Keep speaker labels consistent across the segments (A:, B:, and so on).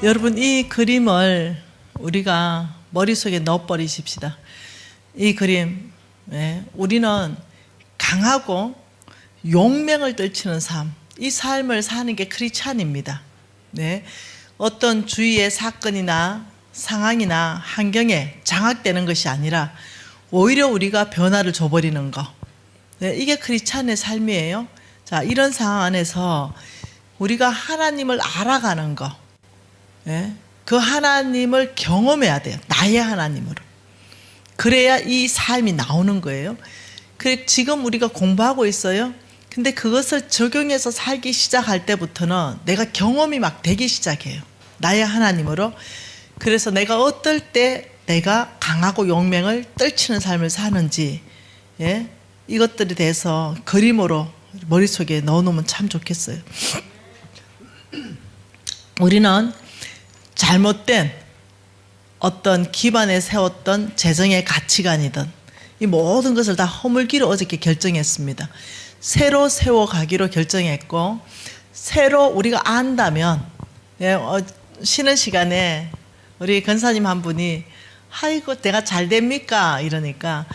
A: 여러분, 이 그림을 우리가 머릿속에 넣어버리십시다. 이 그림, 우리는 강하고 용맹을 떨치는 삶, 이 삶을 사는 게 크리스찬입니다. 어떤 주위의 사건이나 상황이나 환경에 장악되는 것이 아니라 오히려 우리가 변화를 줘버리는 거, 이게 크리스찬의 삶이에요. 자, 이런 상황 안에서 우리가 하나님을 알아가는 거, 그 하나님을 경험해야 돼요. 나의 하나님으로. 그래야 이 삶이 나오는 거예요. 그래, 지금 우리가 공부하고 있어요. 근데 그것을 적용해서 살기 시작할 때부터는 내가 경험이 막 되기 시작해요. 나의 하나님으로. 그래서 내가 어떨 때 내가 강하고 용맹을 떨치는 삶을 사는지, 이것들에 대해서 그림으로 머릿속에 넣어놓으면 참 좋겠어요. 우리는 잘못된 어떤 기반에 세웠던 재정의 가치관이든 이 모든 것을 다 허물기로 어저께 결정했습니다. 새로 세워가기로 결정했고, 새로 우리가 안다면, 쉬는 시간에 우리 권사님 한 분이 아이고 내가 잘 됩니까? 이러니까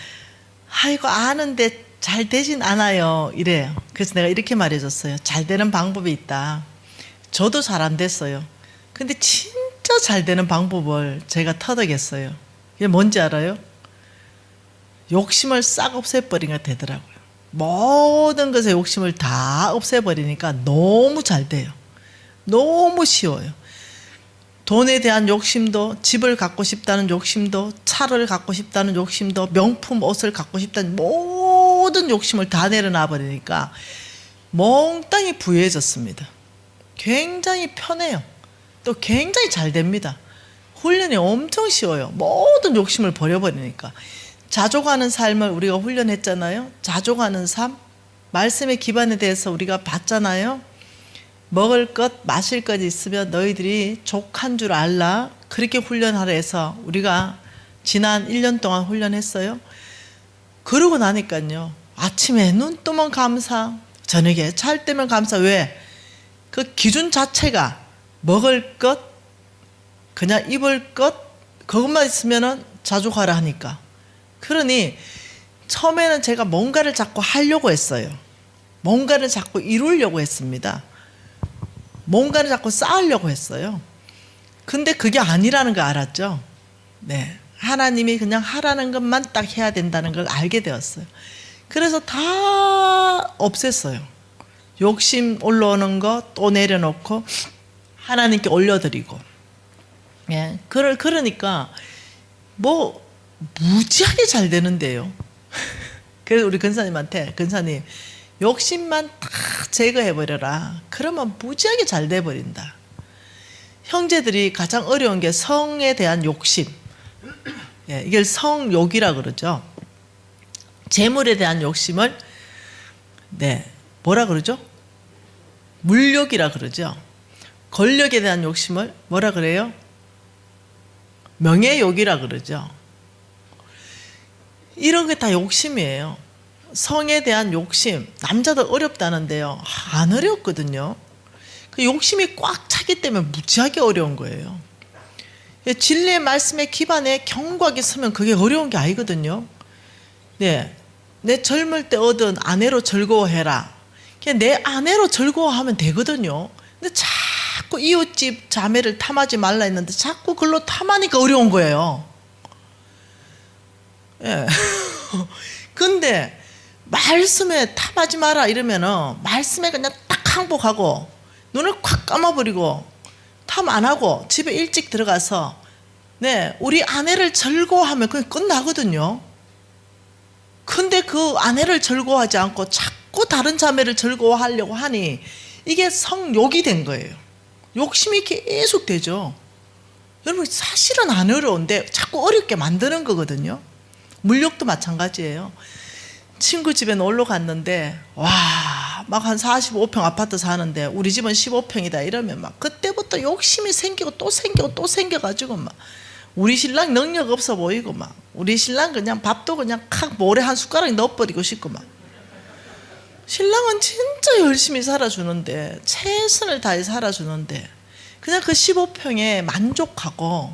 A: 아이고 아는데 잘 되진 않아요 이래요. 그래서 내가 이렇게 말해줬어요. 잘 되는 방법이 있다. 저도 잘 안 됐어요. 근데 진짜 잘 되는 방법을 제가 터득했어요. 이게 뭔지 알아요? 욕심을 싹 없애버리니까 되더라고요. 모든 것에 욕심을 다 없애버리니까 너무 잘 돼요. 너무 쉬워요. 돈에 대한 욕심도, 집을 갖고 싶다는 욕심도, 차를 갖고 싶다는 욕심도, 명품 옷을 갖고 싶다는 모든 욕심을 다 내려놔 버리니까 몽땅이 부유해졌습니다. 굉장히 편해요. 또 굉장히 잘 됩니다. 훈련이 엄청 쉬워요. 모든 욕심을 버려버리니까. 자족하는 삶을 우리가 훈련했잖아요. 자족하는 삶, 말씀의 기반에 대해서 우리가 봤잖아요. 먹을 것, 마실 것 있으면 너희들이 족한 줄 알라. 그렇게 훈련하라 해서 우리가 지난 1년 동안 훈련했어요. 그러고 나니까요, 아침에 눈 뜨면 감사, 저녁에 잘 때면 감사. 왜? 그 기준 자체가 먹을 것, 그냥 입을 것, 그것만 있으면 자족하라 하니까. 그러니 처음에는 제가 뭔가를 자꾸 하려고 했어요. 뭔가를 자꾸 이루려고 했습니다. 뭔가를 자꾸 쌓으려고 했어요. 근데 그게 아니라는 거 알았죠? 하나님이 그냥 하라는 것만 딱 해야 된다는 걸 알게 되었어요. 그래서 다 없앴어요. 욕심 올라오는 거 또 내려놓고 하나님께 올려드리고. 그러니까 뭐 무지하게 잘 되는데요. 그래서 우리 권사님한테, 권사님 욕심만 다 제거해버려라. 그러면 무지하게 잘 돼버린다. 형제들이 가장 어려운 게 성에 대한 욕심. 이걸 성욕이라 그러죠. 재물에 대한 욕심을 뭐라 그러죠? 물욕이라 그러죠. 권력에 대한 욕심을 뭐라 그래요? 명예욕이라 그러죠. 이런 게 다 욕심이에요. 성에 대한 욕심, 남자도 어렵다는데요, 안 어렵거든요. 그 욕심이 꽉 차기 때문에 무지하게 어려운 거예요. 진리의 말씀의 기반에 견고하게 서면 그게 어려운 게 아니거든요. 내 젊을 때 얻은 아내로 즐거워해라. 그냥 내 아내로 즐거워하면 되거든요. 근데 자꾸 이웃집 자매를 탐하지 말라 했는데 자꾸 그걸로 탐하니까 어려운 거예요. 근데 말씀에 탐하지 마라 이러면은 말씀에 그냥 딱 항복하고 눈을 콱 감아버리고 탐 안 하고 집에 일찍 들어가서 우리 아내를 즐거워하면 그게 끝나거든요. 근데 그 아내를 즐거워하지 않고 자꾸 다른 자매를 즐거워하려고 하니 이게 성욕이 된 거예요. 욕심이 계속 되죠. 여러분, 사실은 안 어려운데 자꾸 어렵게 만드는 거거든요. 물욕도 마찬가지예요. 친구 집에 놀러 갔는데 막 한 45평 아파트 사는데 우리 집은 15평이다 이러면 막 그때부터 욕심이 생기고 또 생기고 또 생겨가지고 막 우리 신랑 능력 없어 보이고 막 우리 신랑 그냥 밥도 그냥 칵 모래 한 숟가락 넣어버리고 싶고 막 신랑은 진짜 열심히 살아주는데 최선을 다해 살아주는데 그냥 그 15평에 만족하고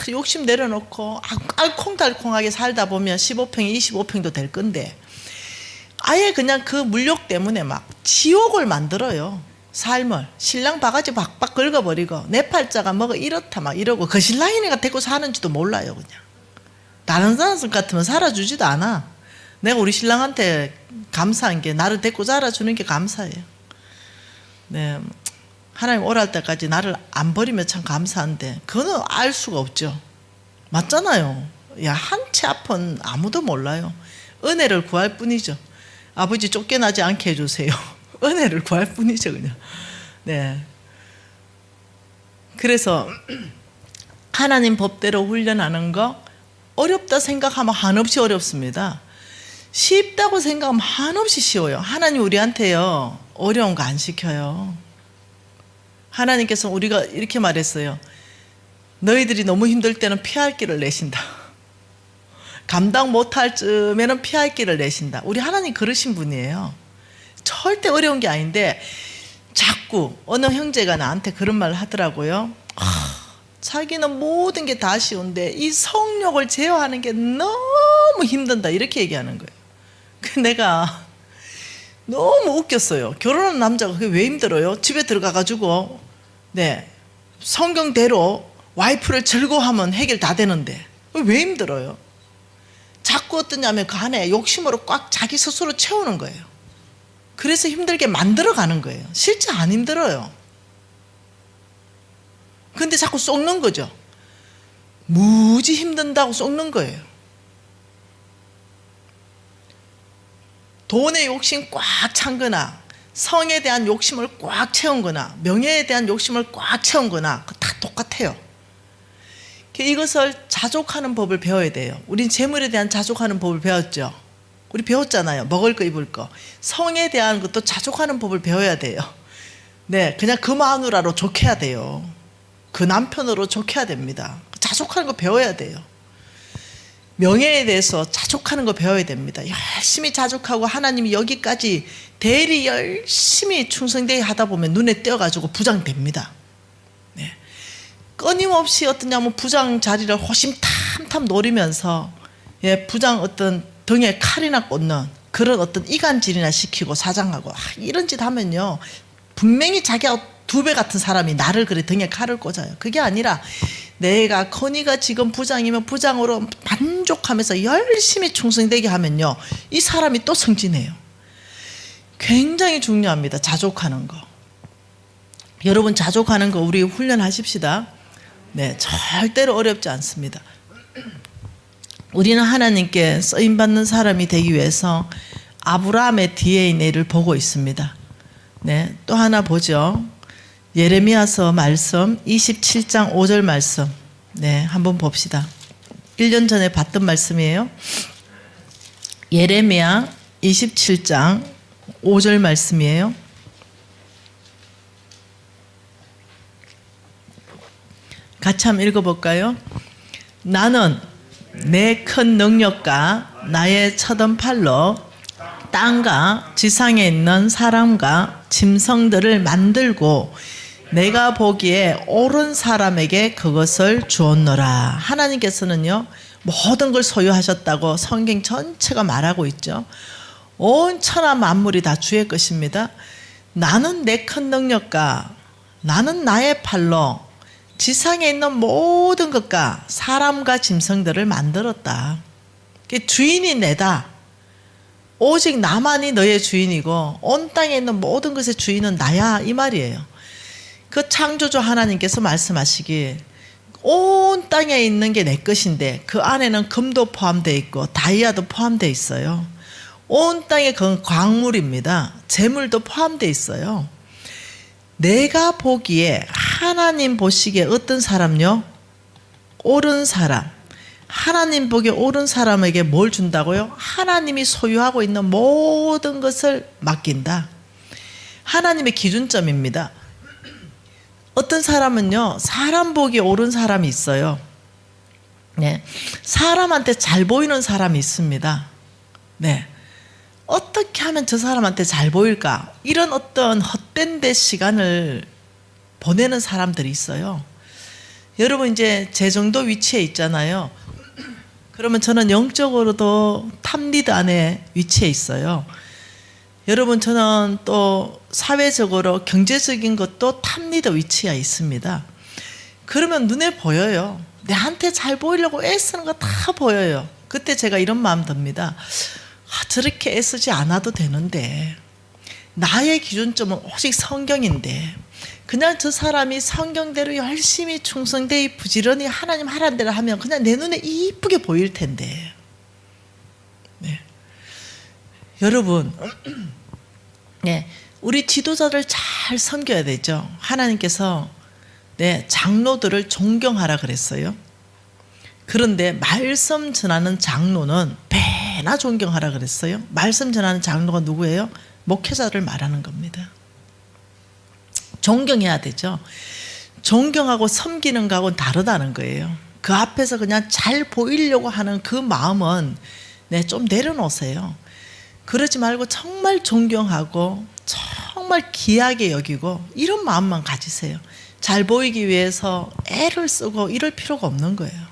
A: 욕심 내려놓고 알콩달콩하게 살다 보면 15평이 25평도 될 건데, 아예 그냥 그 물욕 때문에 막 지옥을 만들어요. 삶을. 신랑 바가지 박박 긁어버리고 내 팔자가 뭐가 이렇다 막 이러고, 그 신랑이네가 데리고 사는지도 몰라요. 그냥 다른 사람 같으면 살아주지도 않아. 내가 우리 신랑한테 감사한 게 나를 데리고 살아주는 게 감사해요. 네, 하나님 오랄 때까지 나를 안 버리면 참 감사한데, 그거는 알 수가 없죠. 맞잖아요. 야, 한 채 앞은 아무도 몰라요. 은혜를 구할 뿐이죠. 아버지 쫓겨나지 않게 해주세요. 은혜를 구할 뿐이죠, 그냥. 네. 그래서 하나님 법대로 훈련하는 거 어렵다 생각하면 한없이 어렵습니다. 쉽다고 생각하면 한없이 쉬워요. 하나님 우리한테요, 어려운 거 안 시켜요. 하나님께서 우리가 이렇게 말했어요. 너희들이 너무 힘들 때는 피할 길을 내신다. 감당 못할 쯤에는 피할 길을 내신다. 우리 하나님 그러신 분이에요. 절대 어려운 게 아닌데, 자꾸 어느 형제가 나한테 그런 말을 하더라고요. 자기는 모든 게 다 쉬운데 이 성욕을 제어하는 게 너무 힘든다, 이렇게 얘기하는 거예요. 그 내가 너무 웃겼어요. 결혼한 남자가 그게 왜 힘들어요? 집에 들어가가지고 네, 성경대로 와이프를 즐거워하면 해결 다 되는데 왜 힘들어요? 자꾸 어떠냐면 그 안에 욕심으로 꽉 자기 스스로 채우는 거예요. 그래서 힘들게 만들어가는 거예요. 실제 안 힘들어요. 근데 자꾸 쏟는 거죠. 무지 힘든다고 쏟는 거예요. 돈의 욕심 꽉 찬 거나, 성에 대한 욕심을 꽉 채운 거나, 명예에 대한 욕심을 꽉 채운 거나 다 똑같아요. 이것을 자족하는 법을 배워야 돼요. 우린 재물에 대한 자족하는 법을 배웠죠. 우리 배웠잖아요. 먹을 거 입을 거. 성에 대한 것도 자족하는 법을 배워야 돼요. 네, 그냥 그 마누라로 족해야 돼요. 그 남편으로 족해야 됩니다. 자족하는 거 배워야 돼요. 명예에 대해서 자족하는 거 배워야 됩니다. 열심히 자족하고 하나님이 여기까지 대리 열심히 충성되게 하다 보면 눈에 띄어가지고 부장 됩니다. 네. 끊임없이 어떠냐면 부장 자리를 호심탐탐 노리면서 부장 어떤 등에 칼이나 꽂는 그런 어떤 이간질이나 시키고 사장하고 이런 짓 하면요, 분명히 자기가 2배 같은 사람이 나를 그래 등에 칼을 꽂아요. 그게 아니라 내가 커니가 지금 부장이면 부장으로 만족하면서 열심히 충성되게 하면요, 이 사람이 또 승진해요. 굉장히 중요합니다. 자족하는 거. 여러분 자족하는 거 우리 훈련하십시다. 네, 절대로 어렵지 않습니다. 우리는 하나님께 쓰임받는 사람이 되기 위해서 아브라함의 DNA를 보고 있습니다. 네, 또 하나 보죠. 예레미야서 말씀 27장 5절 말씀. 네, 한번 봅시다. 1년 전에 봤던 말씀이에요. 예레미야 27장 5절 말씀이에요. 같이 한번 읽어볼까요? 나는 내 큰 능력과 나의 처던 팔로 땅과 지상에 있는 사람과 짐승들을 만들고 내가 보기에 옳은 사람에게 그것을 주었노라. 하나님께서는요, 모든 걸 소유하셨다고 성경 전체가 말하고 있죠. 온 천하 만물이 다 주의 것입니다. 나는 내 큰 능력과 나는 나의 팔로 지상에 있는 모든 것과 사람과 짐승들을 만들었다. 주인이 내다. 오직 나만이 너의 주인이고 온 땅에 있는 모든 것의 주인은 나야, 이 말이에요. 그 창조주 하나님께서 말씀하시길 온 땅에 있는 게 내 것인데 그 안에는 금도 포함되어 있고 다이아도 포함되어 있어요. 온 땅에 그건 광물입니다. 재물도 포함되어 있어요. 내가 보기에, 하나님 보시기에 어떤 사람요? 옳은 사람. 하나님 보기에 옳은 사람에게 뭘 준다고요? 하나님이 소유하고 있는 모든 것을 맡긴다. 하나님의 기준점입니다. 어떤 사람은요, 사람 보기에 옳은 사람이 있어요. 네, 사람한테 잘 보이는 사람이 있습니다. 네, 어떻게 하면 저 사람한테 잘 보일까? 이런 어떤 헛된 데 시간을 보내는 사람들이 있어요. 여러분 이제 제 정도 위치에 있잖아요. 그러면 저는 영적으로도 탑리더 안에 위치해 있어요. 여러분 저는 또 사회적으로 경제적인 것도 탑리더 위치에 있습니다. 그러면 눈에 보여요. 내한테 잘 보이려고 애쓰는 거 다 보여요. 그때 제가 이런 마음 듭니다. 저렇게 애쓰지 않아도 되는데 나의 기준점은 오직 성경인데 그냥 저 사람이 성경대로 열심히 충성되이 부지런히 하나님 하라는 대로 하면 그냥 내 눈에 이쁘게 보일 텐데. 네. 여러분 네, 우리 지도자들 잘 섬겨야 되죠. 하나님께서 네, 장로들을 존경하라 그랬어요. 그런데 말씀 전하는 장로는 배나 존경하라 그랬어요. 말씀 전하는 장로가 누구예요? 목회자를 말하는 겁니다. 존경해야 되죠. 존경하고 섬기는 거하고는 다르다는 거예요. 그 앞에서 그냥 잘 보이려고 하는 그 마음은 네, 좀 내려놓으세요. 그러지 말고 정말 존경하고 정말 귀하게 여기고 이런 마음만 가지세요. 잘 보이기 위해서 애를 쓰고 이럴 필요가 없는 거예요.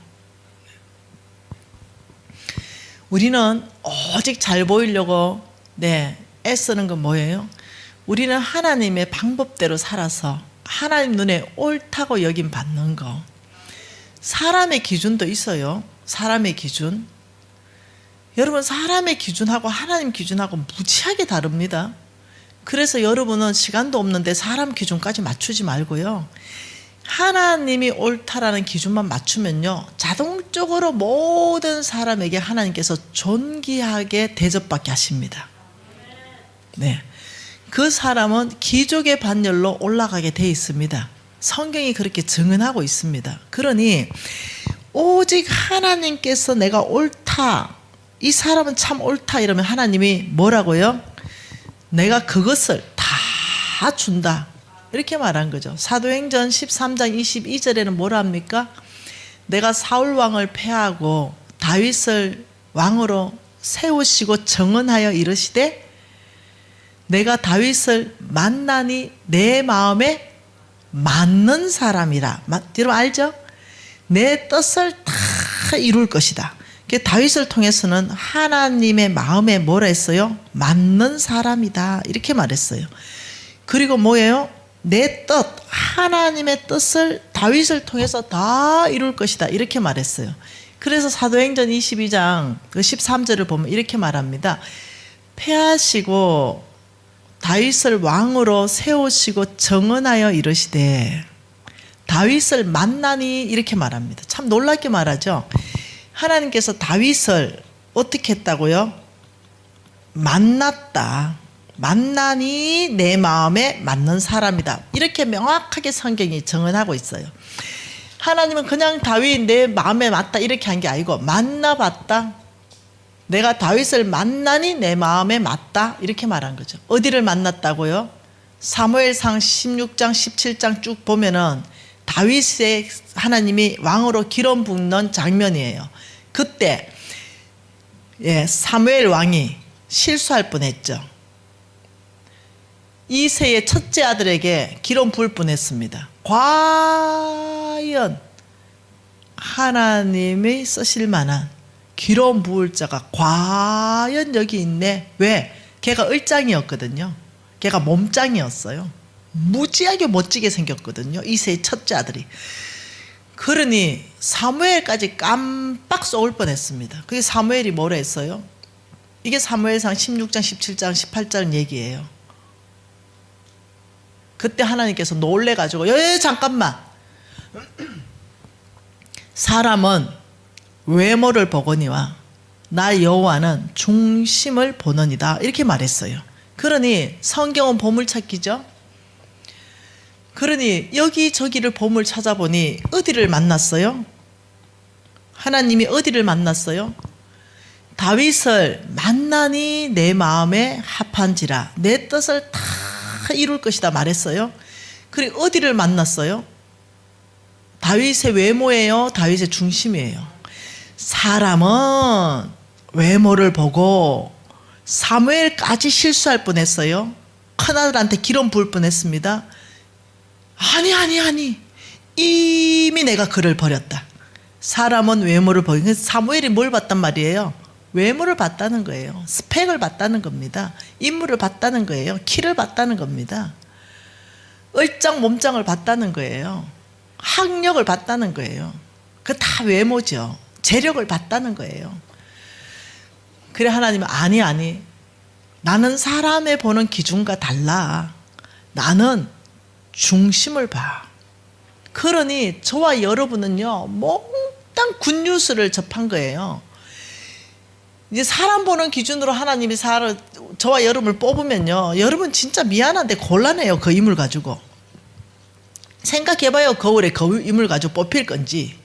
A: 우리는 오직 잘 보이려고 네, 애쓰는 건 뭐예요? 우리는 하나님의 방법대로 살아서 하나님 눈에 옳다고 여김 받는 거. 사람의 기준도 있어요. 사람의 기준. 여러분 사람의 기준하고 하나님 기준하고 무지하게 다릅니다. 그래서 여러분은 시간도 없는데 사람 기준까지 맞추지 말고요. 하나님이 옳다라는 기준만 맞추면요. 자동적으로 모든 사람에게 하나님께서 존귀하게 대접받게 하십니다. 네. 그 사람은 기족의 반열로 올라가게 돼 있습니다. 성경이 그렇게 증언하고 있습니다. 그러니 오직 하나님께서 내가 옳다, 이 사람은 참 옳다 이러면 하나님이 뭐라고요? 내가 그것을 다 준다 이렇게 말한 거죠. 사도행전 13장 22절에는 뭐라 합니까? 내가 사울 왕을 패하고 다윗을 왕으로 세우시고 정언하여 이르시되 내가 다윗을 만나니 내 마음에 맞는 사람이라. 여러분 알죠? 내 뜻을 다 이룰 것이다. 다윗을 통해서는 하나님의 마음에 뭐라 했어요? 맞는 사람이다 이렇게 말했어요. 그리고 뭐예요? 내 뜻, 하나님의 뜻을 다윗을 통해서 다 이룰 것이다 이렇게 말했어요. 그래서 사도행전 22장 13절을 보면 이렇게 말합니다. 패하시고 다윗을 왕으로 세우시고 정언하여 이르시되 다윗을 만나니 이렇게 말합니다. 참 놀랍게 말하죠. 하나님께서 다윗을 어떻게 했다고요? 만났다. 만나니 내 마음에 맞는 사람이다. 이렇게 명확하게 성경이 정언하고 있어요. 하나님은 그냥 다윗 내 마음에 맞다 이렇게 한 게 아니고 만나봤다. 내가 다윗을 만나니 내 마음에 맞다 이렇게 말한 거죠. 어디를 만났다고요? 사무엘상 16장 17장 쭉 보면은 다윗의 하나님이 왕으로 기름 붓는 장면이에요. 그때 사무엘 왕이 실수할 뻔했죠. 이새의 첫째 아들에게 기름 부을 뻔했습니다. 과연 하나님이 쓰실 만한 기름 부을 자가 과연 여기 있네. 왜? 걔가 을장이었거든요. 걔가 몸짱이었어요. 무지하게 멋지게 생겼거든요. 이새의 첫째 아들이. 그러니 사무엘까지 깜빡 쏘을 뻔했습니다. 그게 사무엘이 뭐라 했어요? 이게 사무엘상 16장 17장 18절 얘기예요. 그때 하나님께서 놀래가지고 잠깐만, 사람은 외모를 보거니와 나 여호와는 중심을 보느니라 이렇게 말했어요. 그러니 성경은 보물찾기죠. 그러니 여기저기를 보물 찾아보니 어디를 만났어요? 하나님이 어디를 만났어요? 다윗을 만나니 내 마음에 합한지라 내 뜻을 다 이룰 것이다 말했어요. 그리고 어디를 만났어요? 다윗의 외모예요? 다윗의 중심이에요? 사람은 외모를 보고 사무엘까지 실수할 뻔했어요. 큰아들한테 기름 부을 뻔했습니다. 아니. 이미 내가 그를 버렸다. 사람은 외모를 버리고, 사무엘이 뭘 봤단 말이에요? 외모를 봤다는 거예요. 스펙을 봤다는 겁니다. 인물을 봤다는 거예요. 키를 봤다는 겁니다. 얼짱 몸짱을 봤다는 거예요. 학력을 봤다는 거예요. 그 다 외모죠. 재력을 봤다는 거예요. 그래 하나님은 아니. 나는 사람의 보는 기준과 달라. 나는 중심을 봐. 그러니 저와 여러분은요, 몽땅 굿뉴스를 접한 거예요. 이제 사람 보는 기준으로 하나님이 저와 여러분을 뽑으면요, 여러분 진짜 미안한데 곤란해요. 그 인물 가지고. 생각해봐요. 거울에 그 인물 가지고 뽑힐 건지.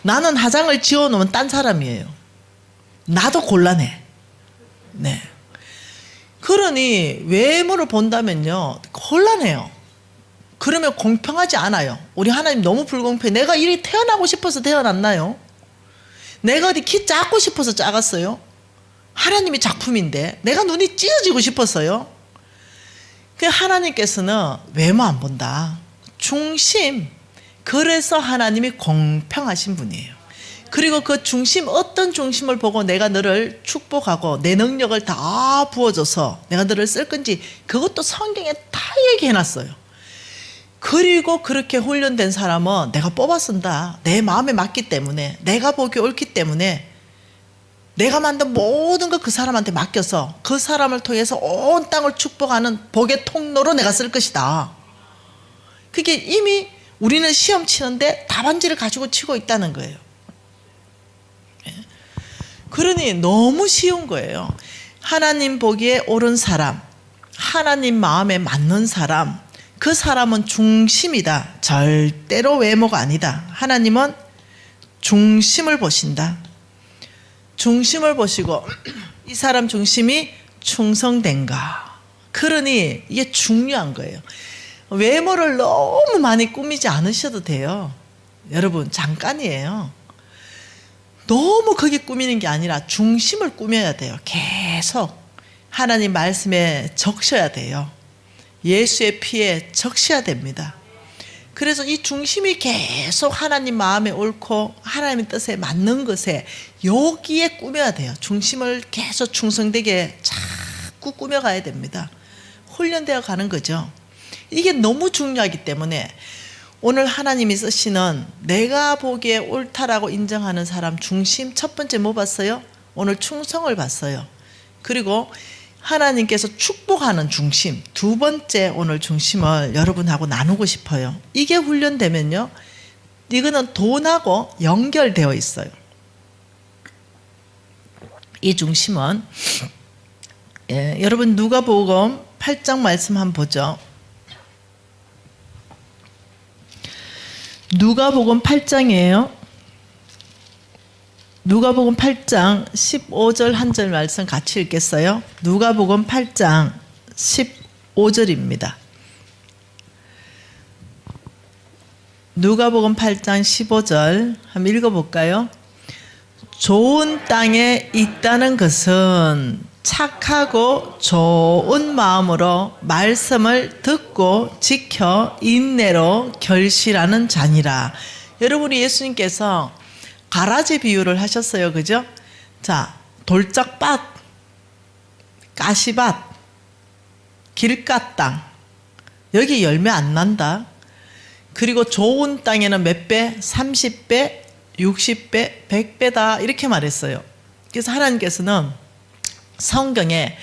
A: 나는 화장을 지어놓으면 딴 사람이에요. 나도 곤란해. 네. 그러니 외모를 본다면요, 곤란해요. 그러면 공평하지 않아요. 우리 하나님 너무 불공평해. 내가 이리 태어나고 싶어서 태어났나요? 내가 어디 키 작고 싶어서 작았어요? 하나님이 작품인데 내가 눈이 찢어지고 싶었어요? 그 하나님께서는 외모 안 본다. 중심. 그래서 하나님이 공평하신 분이에요. 그리고 그 중심, 어떤 중심을 보고 내가 너를 축복하고 내 능력을 다 부어줘서 내가 너를 쓸 건지, 그것도 성경에 다 얘기해놨어요. 그리고 그렇게 훈련된 사람은 내가 뽑아 쓴다. 내 마음에 맞기 때문에, 내가 보기 옳기 때문에 내가 만든 모든 거 그 사람한테 맡겨서 그 사람을 통해서 온 땅을 축복하는 복의 통로로 내가 쓸 것이다. 그게 이미 우리는 시험 치는데 답안지를 가지고 치고 있다는 거예요. 그러니 너무 쉬운 거예요. 하나님 보기에 옳은 사람, 하나님 마음에 맞는 사람, 그 사람은 중심이다. 절대로 외모가 아니다. 하나님은 중심을 보신다. 중심을 보시고 이 사람 중심이 충성된가. 그러니 이게 중요한 거예요. 외모를 너무 많이 꾸미지 않으셔도 돼요. 여러분, 잠깐이에요. 너무 크게 꾸미는 게 아니라 중심을 꾸며야 돼요. 계속 하나님 말씀에 적셔야 돼요. 예수의 피에 적셔야 됩니다. 그래서 이 중심이 계속 하나님 마음에 옳고 하나님의 뜻에 맞는 것에 여기에 꾸며야 돼요. 중심을 계속 충성되게 자꾸 꾸며가야 됩니다. 훈련되어 가는 거죠. 이게 너무 중요하기 때문에 오늘 하나님이 쓰시는 내가 보기에 옳다라고 인정하는 사람 중심, 첫 번째 뭐 봤어요? 오늘 충성을 봤어요. 그리고 하나님께서 축복하는 중심, 두 번째 오늘 중심을 여러분하고 나누고 싶어요. 이게 훈련되면요, 이거는 돈하고 연결되어 있어요. 이 중심은 여러분 누가복음 8장 말씀 한번 보죠. 누가복음 8장이에요. 누가복음 8장 15절 한 절 말씀 같이 읽겠어요? 누가복음 8장 15절입니다. 누가복음 8장 15절 한번 읽어볼까요? 좋은 땅에 있다는 것은 착하고 좋은 마음으로 말씀을 듣고 지켜 인내로 결실하는 자니라. 여러분이 예수님께서 가라지 비유를 하셨어요. 그죠? 자, 돌짝밭, 가시밭, 길가 땅. 여기 열매 안 난다. 그리고 좋은 땅에는 몇 배? 30배, 60배, 100배다. 이렇게 말했어요. 그래서 하나님께서는 성경에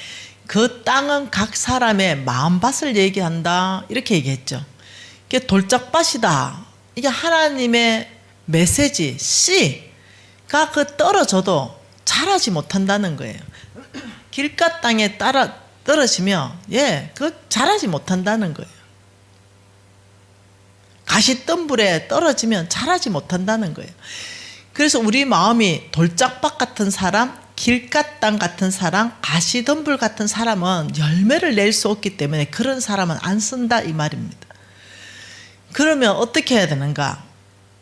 A: 그 땅은 각 사람의 마음밭을 얘기한다. 이렇게 얘기했죠. 이게 돌짝밭이다. 이게 하나님의 메시지, 씨가 그 떨어져도 자라지 못한다는 거예요. 길가 땅에 떨어지면, 그 자라지 못한다는 거예요. 가시덤불에 떨어지면 자라지 못한다는 거예요. 그래서 우리 마음이 돌짝밭 같은 사람, 길가 땅 같은 사람, 가시덤불 같은 사람은 열매를 낼 수 없기 때문에 그런 사람은 안 쓴다 이 말입니다. 그러면 어떻게 해야 되는가?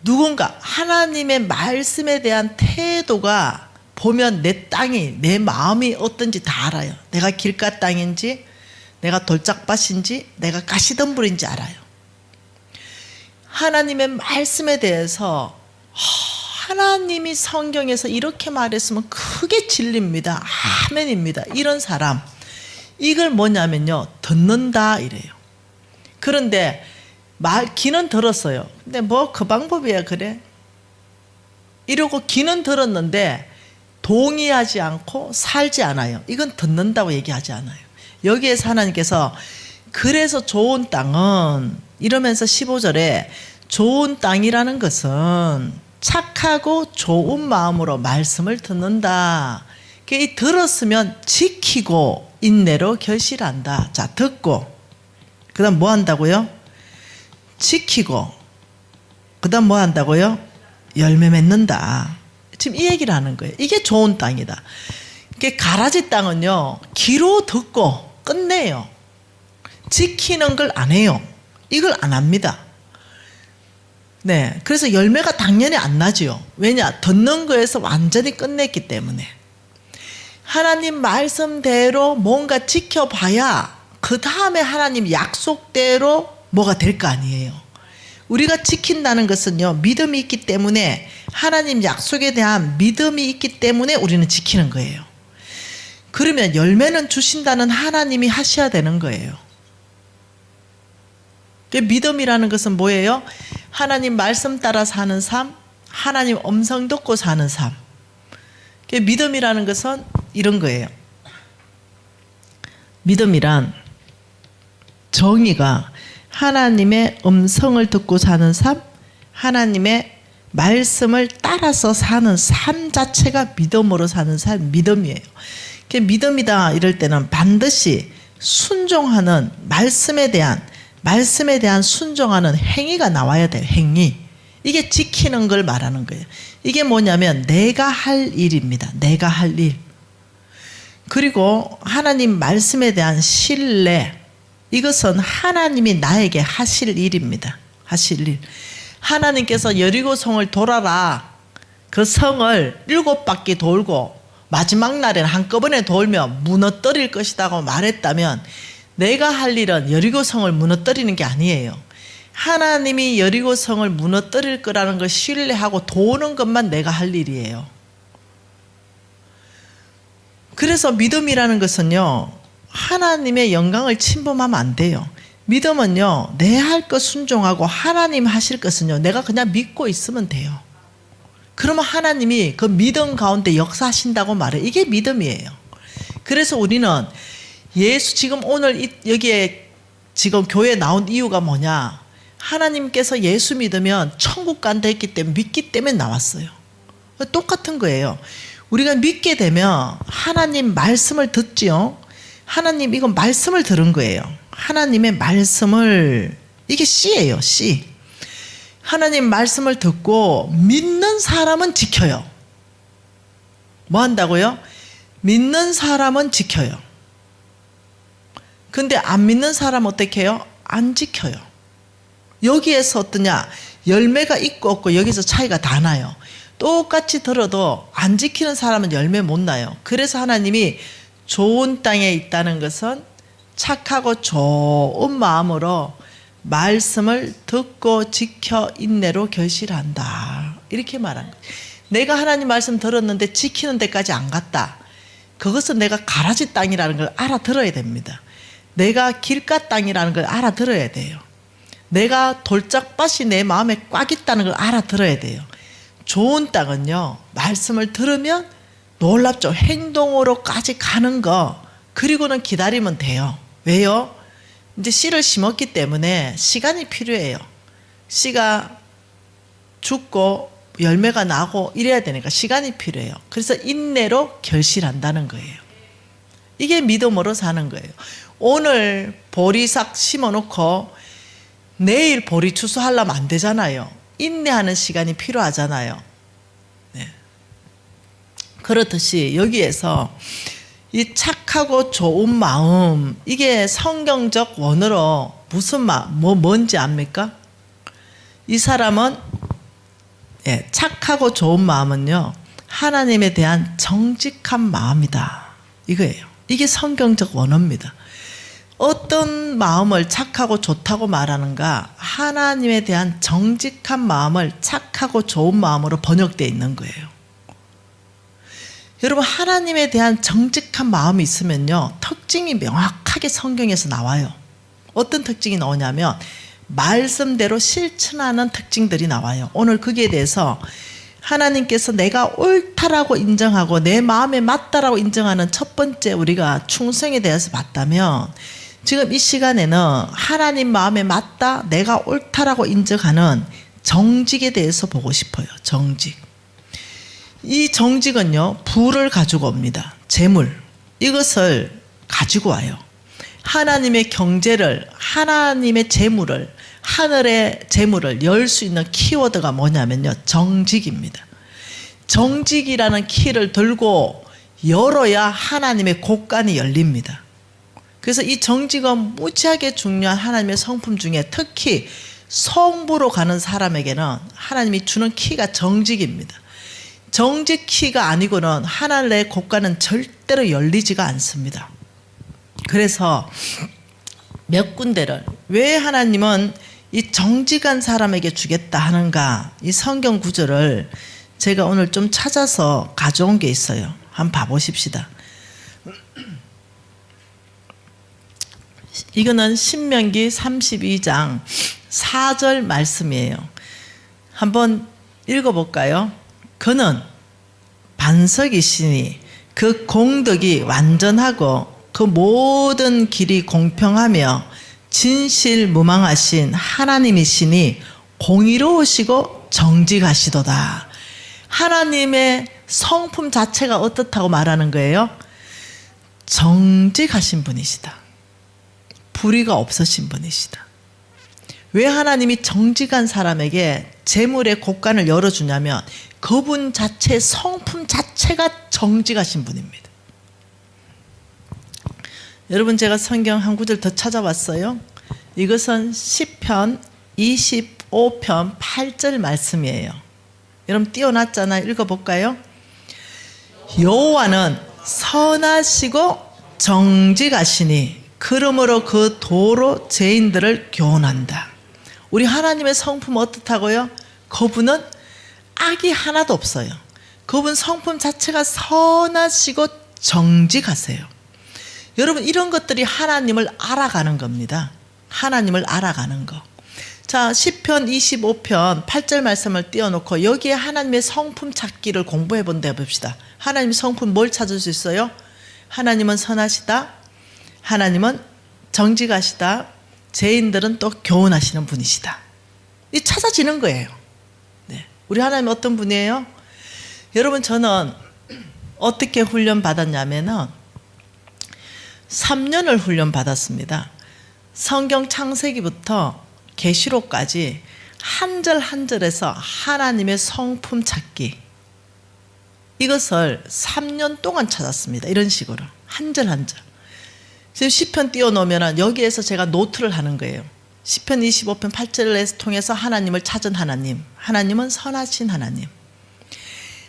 A: 누군가 하나님의 말씀에 대한 태도가 보면 내 땅이, 내 마음이 어떤지 다 알아요. 내가 길가 땅인지, 내가 돌짝밭인지, 내가 가시덤불인지 알아요. 하나님의 말씀에 대해서 하나님이 성경에서 이렇게 말했으면 크게 진리입니다. 아멘입니다. 이런 사람, 이걸 뭐냐면요, 듣는다 이래요. 그런데 귀는 들었어요. 근데 뭐 그 방법이야 그래? 이러고 귀는 들었는데 동의하지 않고 살지 않아요. 이건 듣는다고 얘기하지 않아요. 여기에서 하나님께서 그래서 좋은 땅은, 이러면서 15절에 좋은 땅이라는 것은 착하고 좋은 마음으로 말씀을 듣는다. 이 들었으면 지키고 인내로 결실한다. 자, 듣고 그 다음 뭐 한다고요? 지키고 그 다음 뭐 한다고요? 열매 맺는다. 지금 이 얘기를 하는 거예요. 이게 좋은 땅이다. 이게 가라지 땅은요, 귀로 듣고 끝내요. 지키는 걸 안 해요. 이걸 안 합니다. 네, 그래서 열매가 당연히 안 나지요. 왜냐? 듣는 거에서 완전히 끝냈기 때문에. 하나님 말씀대로 뭔가 지켜봐야 그 다음에 하나님 약속대로 뭐가 될 거 아니에요. 우리가 지킨다는 것은요, 믿음이 있기 때문에, 하나님 약속에 대한 믿음이 있기 때문에 우리는 지키는 거예요. 그러면 열매는 주신다는 하나님이 하셔야 되는 거예요. 믿음이라는 것은 뭐예요? 하나님 말씀 따라 사는 삶, 하나님 음성 듣고 사는 삶. 믿음이라는 것은 이런 거예요. 믿음이란 정의가 하나님의 음성을 듣고 사는 삶, 하나님의 말씀을 따라서 사는 삶 자체가 믿음으로 사는 삶, 믿음이에요. 믿음이다 이럴 때는 반드시 순종하는 말씀에 대한 순종하는 행위가 나와야 돼요. 행위. 이게 지키는 걸 말하는 거예요. 이게 뭐냐면 내가 할 일입니다. 내가 할 일. 그리고 하나님 말씀에 대한 신뢰. 이것은 하나님이 나에게 하실 일입니다. 하실 일. 하나님께서 여리고성을 돌아라. 그 성을 7바퀴 돌고 마지막 날에는 한꺼번에 돌며 무너뜨릴 것이라고 말했다면, 내가 할 일은 여리고성을 무너뜨리는 게 아니에요. 하나님이 여리고성을 무너뜨릴 거라는 걸 신뢰하고 도는 것만 내가 할 일이에요. 그래서 믿음이라는 것은요, 하나님의 영광을 침범하면 안 돼요. 믿음은요, 내 할 것 순종하고 하나님 하실 것은요, 내가 그냥 믿고 있으면 돼요. 그러면 하나님이 그 믿음 가운데 역사하신다고 말해요. 이게 믿음이에요. 그래서 우리는 예수, 지금 오늘 여기에 지금 교회에 나온 이유가 뭐냐? 하나님께서 예수 믿으면 천국 간다 했기 때문에, 믿기 때문에 나왔어요. 똑같은 거예요. 우리가 믿게 되면 하나님 말씀을 듣지요. 하나님, 이건 말씀을 들은 거예요. 하나님의 말씀을, 이게 씨예요, 씨. 하나님 말씀을 듣고 믿는 사람은 지켜요. 뭐 한다고요? 믿는 사람은 지켜요. 근데 안 믿는 사람은 어떻게 해요? 안 지켜요. 여기에서 어떠냐? 열매가 있고 없고 여기서 차이가 다 나요. 똑같이 들어도 안 지키는 사람은 열매 못 나요. 그래서 하나님이 좋은 땅에 있다는 것은 착하고 좋은 마음으로 말씀을 듣고 지켜 인내로 결실한다. 이렇게 말한 거예요. 내가 하나님 말씀 들었는데 지키는 데까지 안 갔다. 그것은 내가 가라지 땅이라는 걸 알아들어야 됩니다. 내가 길가 땅이라는 걸 알아들어야 돼요. 내가 돌짝밭이 내 마음에 꽉 있다는 걸 알아들어야 돼요. 좋은 땅은요, 말씀을 들으면 놀랍죠. 행동으로까지 가는 거, 그리고는 기다리면 돼요. 왜요? 이제 씨를 심었기 때문에 시간이 필요해요. 씨가 죽고 열매가 나고 이래야 되니까 시간이 필요해요. 그래서 인내로 결실한다는 거예요. 이게 믿음으로 사는 거예요. 오늘 보리싹 심어놓고 내일 보리 추수하려면 안 되잖아요. 인내하는 시간이 필요하잖아요. 네. 그렇듯이 여기에서 이 착하고 좋은 마음, 이게 성경적 원어로 무슨 뭔지 압니까? 이 사람은, 예, 착하고 좋은 마음은요, 하나님에 대한 정직한 마음이다. 이거예요. 이게 성경적 원어입니다. 어떤 마음을 착하고 좋다고 말하는가? 하나님에 대한 정직한 마음을 착하고 좋은 마음으로 번역되어 있는 거예요. 여러분, 하나님에 대한 정직한 마음이 있으면요, 특징이 명확하게 성경에서 나와요. 어떤 특징이 나오냐면 말씀대로 실천하는 특징들이 나와요. 오늘 거기에 대해서 하나님께서 내가 옳다라고 인정하고 내 마음에 맞다라고 인정하는 첫 번째 우리가 충성에 대해서 봤다면, 지금 이 시간에는 하나님 마음에 맞다, 내가 옳다라고 인정하는 정직에 대해서 보고 싶어요. 정직. 이 정직은요, 부를 가지고 옵니다. 재물, 이것을 가지고 와요. 하나님의 경제를, 하나님의 재물을, 하늘의 재물을 열 수 있는 키워드가 뭐냐면요, 정직입니다. 정직이라는 키를 들고 열어야 하나님의 곳간이 열립니다. 그래서 이 정직은 무지하게 중요한 하나님의 성품 중에 특히 성부로 가는 사람에게는 하나님이 주는 키가 정직입니다. 정직 키가 아니고는 하나님의 곳간은 절대로 열리지가 않습니다. 그래서 몇 군데를 왜 하나님은 이 정직한 사람에게 주겠다 하는가, 이 성경 구절을 제가 오늘 좀 찾아서 가져온 게 있어요. 한번 봐보십시다. 이거는 신명기 32장 4절 말씀이에요. 한번 읽어볼까요? 그는 반석이시니 그 공덕이 완전하고 그 모든 길이 공평하며 진실무망하신 하나님이시니 공의로우시고 정직하시도다. 하나님의 성품 자체가 어떻다고 말하는 거예요? 정직하신 분이시다. 불의가 없으신 분이시다. 왜 하나님이 정직한 사람에게 재물의 곳간을 열어주냐면 그분 자체의 성품 자체가 정직하신 분입니다. 여러분, 제가 성경 한 구절 더 찾아봤어요. 이것은 시편 25편 8절 말씀이에요. 여러분 띄워놨잖아요. 읽어볼까요? 여호와는 선하시고 정직하시니 그러므로 그 도로 죄인들을 교훈한다. 우리 하나님의 성품 어떻다고요? 그분은 악이 하나도 없어요. 그분 성품 자체가 선하시고 정직하세요. 여러분, 이런 것들이 하나님을 알아가는 겁니다. 하나님을 알아가는 거. 자, 시편 25편 8절 말씀을 띄워놓고 여기에 하나님의 성품 찾기를 공부해 본다 봅시다. 하나님의 성품 뭘 찾을 수 있어요? 하나님은 선하시다. 하나님은 정직하시다. 죄인들은 또 교훈하시는 분이시다. 이 찾아지는 거예요. 네. 우리 하나님 어떤 분이에요? 여러분, 저는 어떻게 훈련 받았냐면은 3년을 훈련 받았습니다. 성경 창세기부터 계시록까지 한 절 한 절에서 하나님의 성품 찾기, 이것을 3년 동안 찾았습니다. 이런 식으로 한 절 한 절. 지금 시편 띄워놓으면 여기에서 제가 노트를 하는 거예요. 시편 25편 8절을 통해서 하나님을 찾은 하나님, 하나님은 선하신 하나님,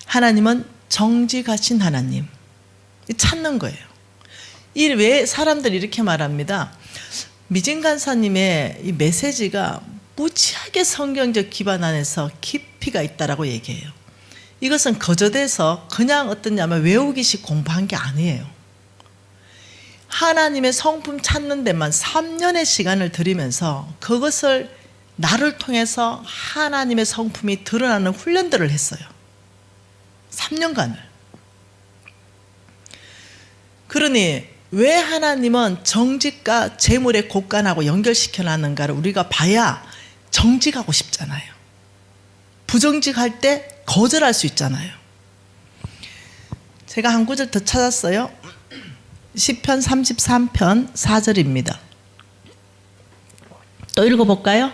A: 하나님은 정직하신 하나님, 찾는 거예요. 이 왜 사람들이 이렇게 말합니다. 미진 간사님의 이 메시지가 무지하게 성경적 기반 안에서 깊이가 있다라고 얘기해요. 이것은 거저돼서 그냥 어떠냐면 외우기식 공부한 게 아니에요. 하나님의 성품 찾는 데만 3년의 시간을 들이면서 그것을 나를 통해서 하나님의 성품이 드러나는 훈련들을 했어요. 3년간을. 그러니 왜 하나님은 정직과 재물의 곳간하고 연결시켜놨는가를 우리가 봐야 정직하고 싶잖아요. 부정직할 때 거절할 수 있잖아요. 제가 한 구절 더 찾았어요. 시편 33편 4절입니다. 또 읽어볼까요?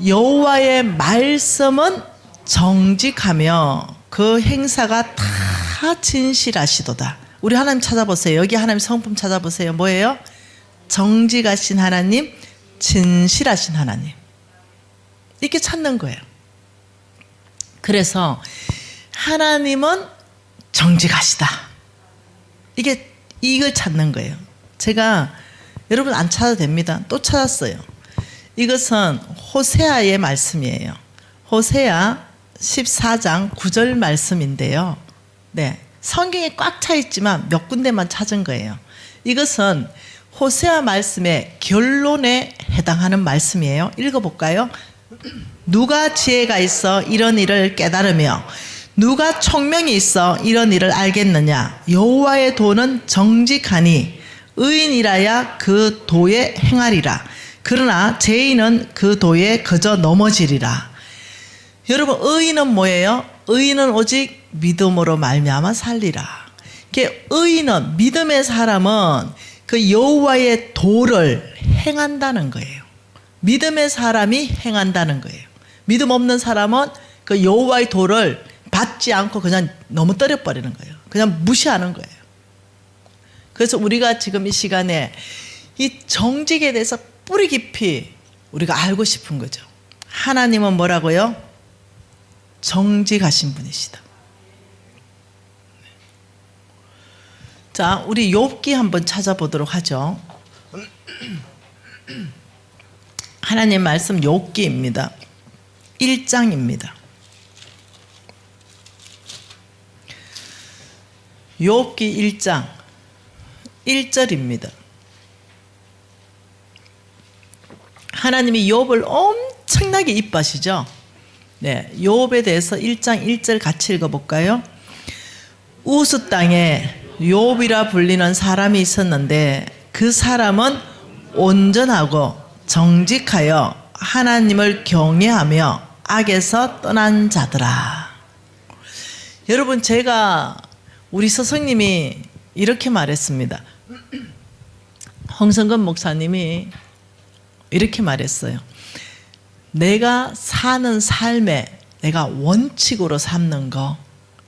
A: 여호와의 말씀은 정직하며 그 행사가 다 진실하시도다. 우리 하나님 찾아보세요. 여기 하나님 성품 찾아보세요. 뭐예요? 정직하신 하나님, 진실하신 하나님. 이렇게 찾는 거예요. 그래서 하나님은 정직하시다. 이걸 찾는 거예요. 제가 여러분 안 찾아도 됩니다. 또 찾았어요. 이것은 호세아의 말씀이에요. 호세아 14장 9절 말씀인데요. 네, 성경에 꽉 차 있지만 몇 군데만 찾은 거예요. 이것은 호세아 말씀의 결론에 해당하는 말씀이에요. 읽어볼까요? 누가 지혜가 있어 이런 일을 깨달으며 누가 총명이 있어 이런 일을 알겠느냐. 여호와의 도는 정직하니 의인이라야 그 도에 행하리라. 그러나 죄인은 그 도에 그저 넘어지리라. 여러분, 의인은 뭐예요? 의인은 오직 믿음으로 말미암아 살리라. 의인은, 믿음의 사람은 그 여호와의 도를 행한다는 거예요. 믿음의 사람이 행한다는 거예요. 믿음 없는 사람은 그 여호와의 도를 받지 않고 그냥 넘어뜨려 버리는 거예요. 그냥 무시하는 거예요. 그래서 우리가 지금 이 시간에 이 정직에 대해서 뿌리 깊이 우리가 알고 싶은 거죠. 하나님은 뭐라고요? 정직하신 분이시다. 자, 우리 욥기 한번 찾아보도록 하죠. 하나님 말씀 욥기입니다. 1장입니다. 욥기 1장 1절입니다. 하나님이 욥을 엄청나게 이뻐하시죠. 네, 욥에 대해서 1장 1절 같이 읽어볼까요? 우스 땅에 욥이라 불리는 사람이 있었는데 그 사람은 온전하고 정직하여 하나님을 경외하며 악에서 떠난 자더라. 여러분, 제가 우리 스승님이 이렇게 말했습니다. 홍성근 목사님이 이렇게 말했어요. 내가 사는 삶에 내가 원칙으로 삼는 거,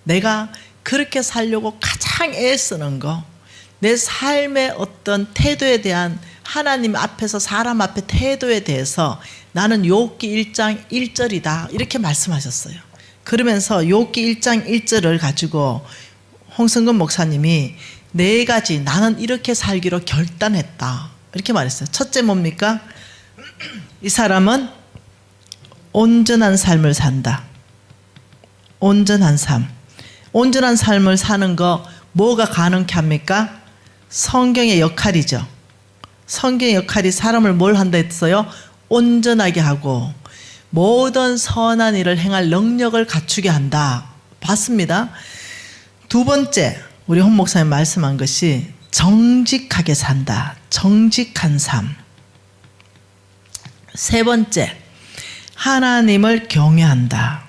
A: 내가 그렇게 살려고 가장 애쓰는 거, 내 삶의 어떤 태도에 대한 하나님 앞에서 사람 앞에 태도에 대해서 나는 욥기 1장 1절이다 이렇게 말씀하셨어요. 그러면서 욥기 1장 1절을 가지고 홍성근 목사님이 4가지 나는 이렇게 살기로 결단했다 이렇게 말했어요. 첫째 뭡니까? 이 사람은 온전한 삶을 산다. 온전한 삶. 온전한 삶을 사는 거 뭐가 가능케 합니까? 성경의 역할이죠. 성경의 역할이 사람을 뭘 한다 했어요? 온전하게 하고 모든 선한 일을 행할 능력을 갖추게 한다. 봤습니다. 두 번째, 우리 홍 목사님 말씀한 것이 정직하게 산다. 정직한 삶. 세 번째, 하나님을 경외한다.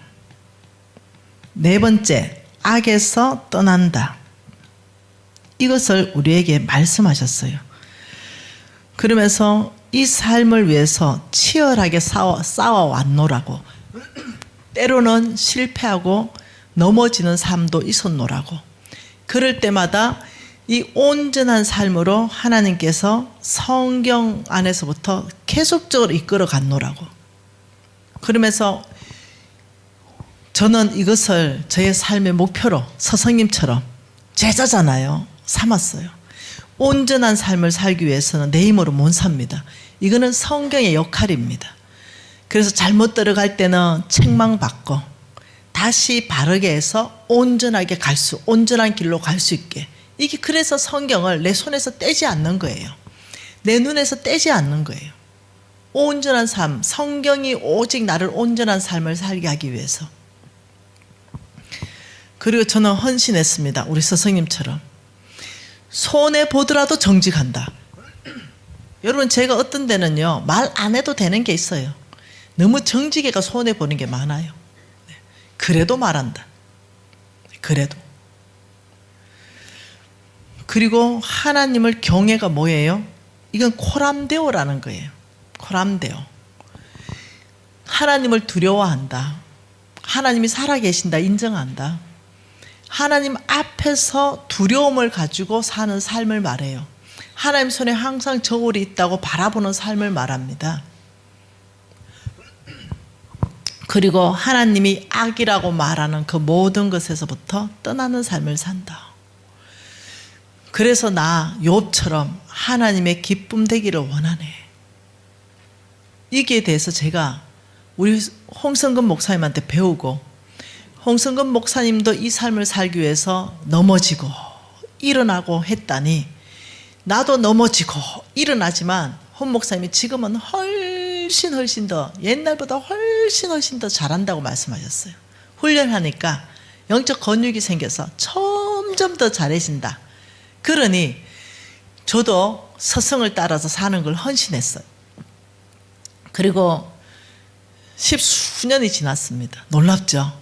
A: 네 번째, 악에서 떠난다. 이것을 우리에게 말씀하셨어요. 그러면서 이 삶을 위해서 치열하게 싸워왔노라고. 때로는 실패하고 넘어지는 삶도 있었노라고. 그럴 때마다 이 온전한 삶으로 하나님께서 성경 안에서부터 계속적으로 이끌어 갔노라고. 그러면서 저는 이것을 저의 삶의 목표로 스승님처럼 제자잖아요. 삼았어요. 온전한 삶을 살기 위해서는 내 힘으로 못 삽니다. 이거는 성경의 역할입니다. 그래서 잘못 들어갈 때는 책망받고 다시 바르게 해서 온전하게 온전한 길로 갈 수 있게. 이게 그래서 성경을 내 손에서 떼지 않는 거예요. 내 눈에서 떼지 않는 거예요. 온전한 삶, 성경이 오직 나를 온전한 삶을 살게 하기 위해서. 그리고 저는 헌신했습니다. 우리 스승님처럼. 손해 보더라도 정직한다. 여러분, 제가 어떤 데는요, 말 안 해도 되는 게 있어요. 너무 정직해가 손해 보는 게 많아요. 그래도 말한다. 그래도. 그리고 하나님을 경외가 뭐예요? 이건 코람데오라는 거예요. 코람데오. 하나님을 두려워한다. 하나님이 살아계신다 인정한다. 하나님 앞에서 두려움을 가지고 사는 삶을 말해요. 하나님 손에 항상 저울이 있다고 바라보는 삶을 말합니다. 그리고 하나님이 악이라고 말하는 그 모든 것에서부터 떠나는 삶을 산다. 그래서 나 욥처럼 하나님의 기쁨 되기를 원하네. 이기에 대해서 제가 우리 홍성근 목사님한테 배우고, 홍성근 목사님도 이 삶을 살기 위해서 넘어지고 일어나고 했다니, 나도 넘어지고 일어나지만 홍 목사님이 지금은 훨씬 더, 옛날보다 훨씬 더 잘한다고 말씀하셨어요. 훈련하니까 영적 근육이 생겨서 점점 더 잘해진다. 그러니 저도 스승을 따라서 사는 걸 헌신했어요. 그리고 10수년이 지났습니다. 놀랍죠?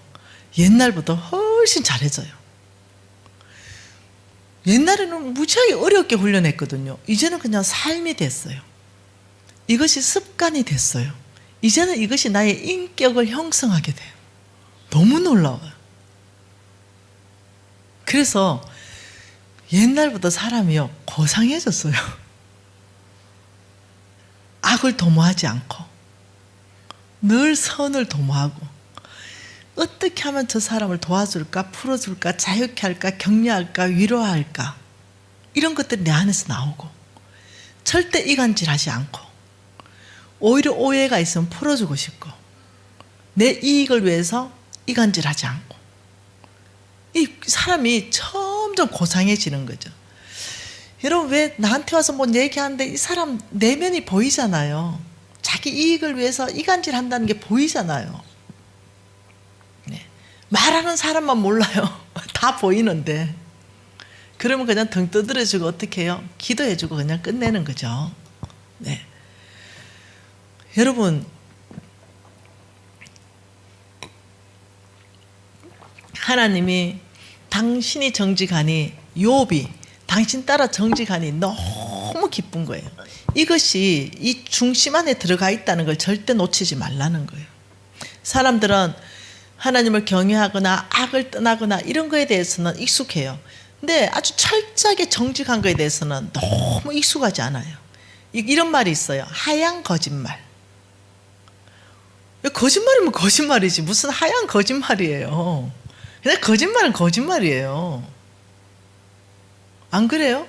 A: 옛날보다 훨씬 잘해져요. 옛날에는 무지하게 어렵게 훈련했거든요. 이제는 그냥 삶이 됐어요. 이것이 습관이 됐어요. 이제는 이것이 나의 인격을 형성하게 돼요. 너무 놀라워요. 그래서 옛날보다 사람이요, 고상해졌어요. 악을 도모하지 않고 늘 선을 도모하고, 어떻게 하면 저 사람을 도와줄까, 풀어줄까, 자유케 할까, 격려할까, 위로할까, 이런 것들이 내 안에서 나오고, 절대 이간질하지 않고, 오히려 오해가 있으면 풀어주고 싶고, 내 이익을 위해서 이간질하지 않고, 이 사람이 점점 고상해지는 거죠. 여러분, 왜 나한테 와서 뭐 얘기하는데 이 사람 내면이 보이잖아요. 자기 이익을 위해서 이간질한다는 게 보이잖아요. 네. 말하는 사람만 몰라요. 다 보이는데. 그러면 그냥 등 떠들어주고 어떻게 해요? 기도해주고 그냥 끝내는 거죠. 네. 여러분, 하나님이 당신이 정직하니, 욥이 당신 따라 정직하니 너무 기쁜 거예요. 이것이 이 중심 안에 들어가 있다는 걸 절대 놓치지 말라는 거예요. 사람들은 하나님을 경외하거나 악을 떠나거나 이런 거에 대해서는 익숙해요. 근데 아주 철저하게 정직한 거에 대해서는 너무 익숙하지 않아요. 이런 말이 있어요. 하얀 거짓말. 거짓말이면 거짓말이지 무슨 하얀 거짓말이에요. 그냥 거짓말은 거짓말이에요. 안 그래요?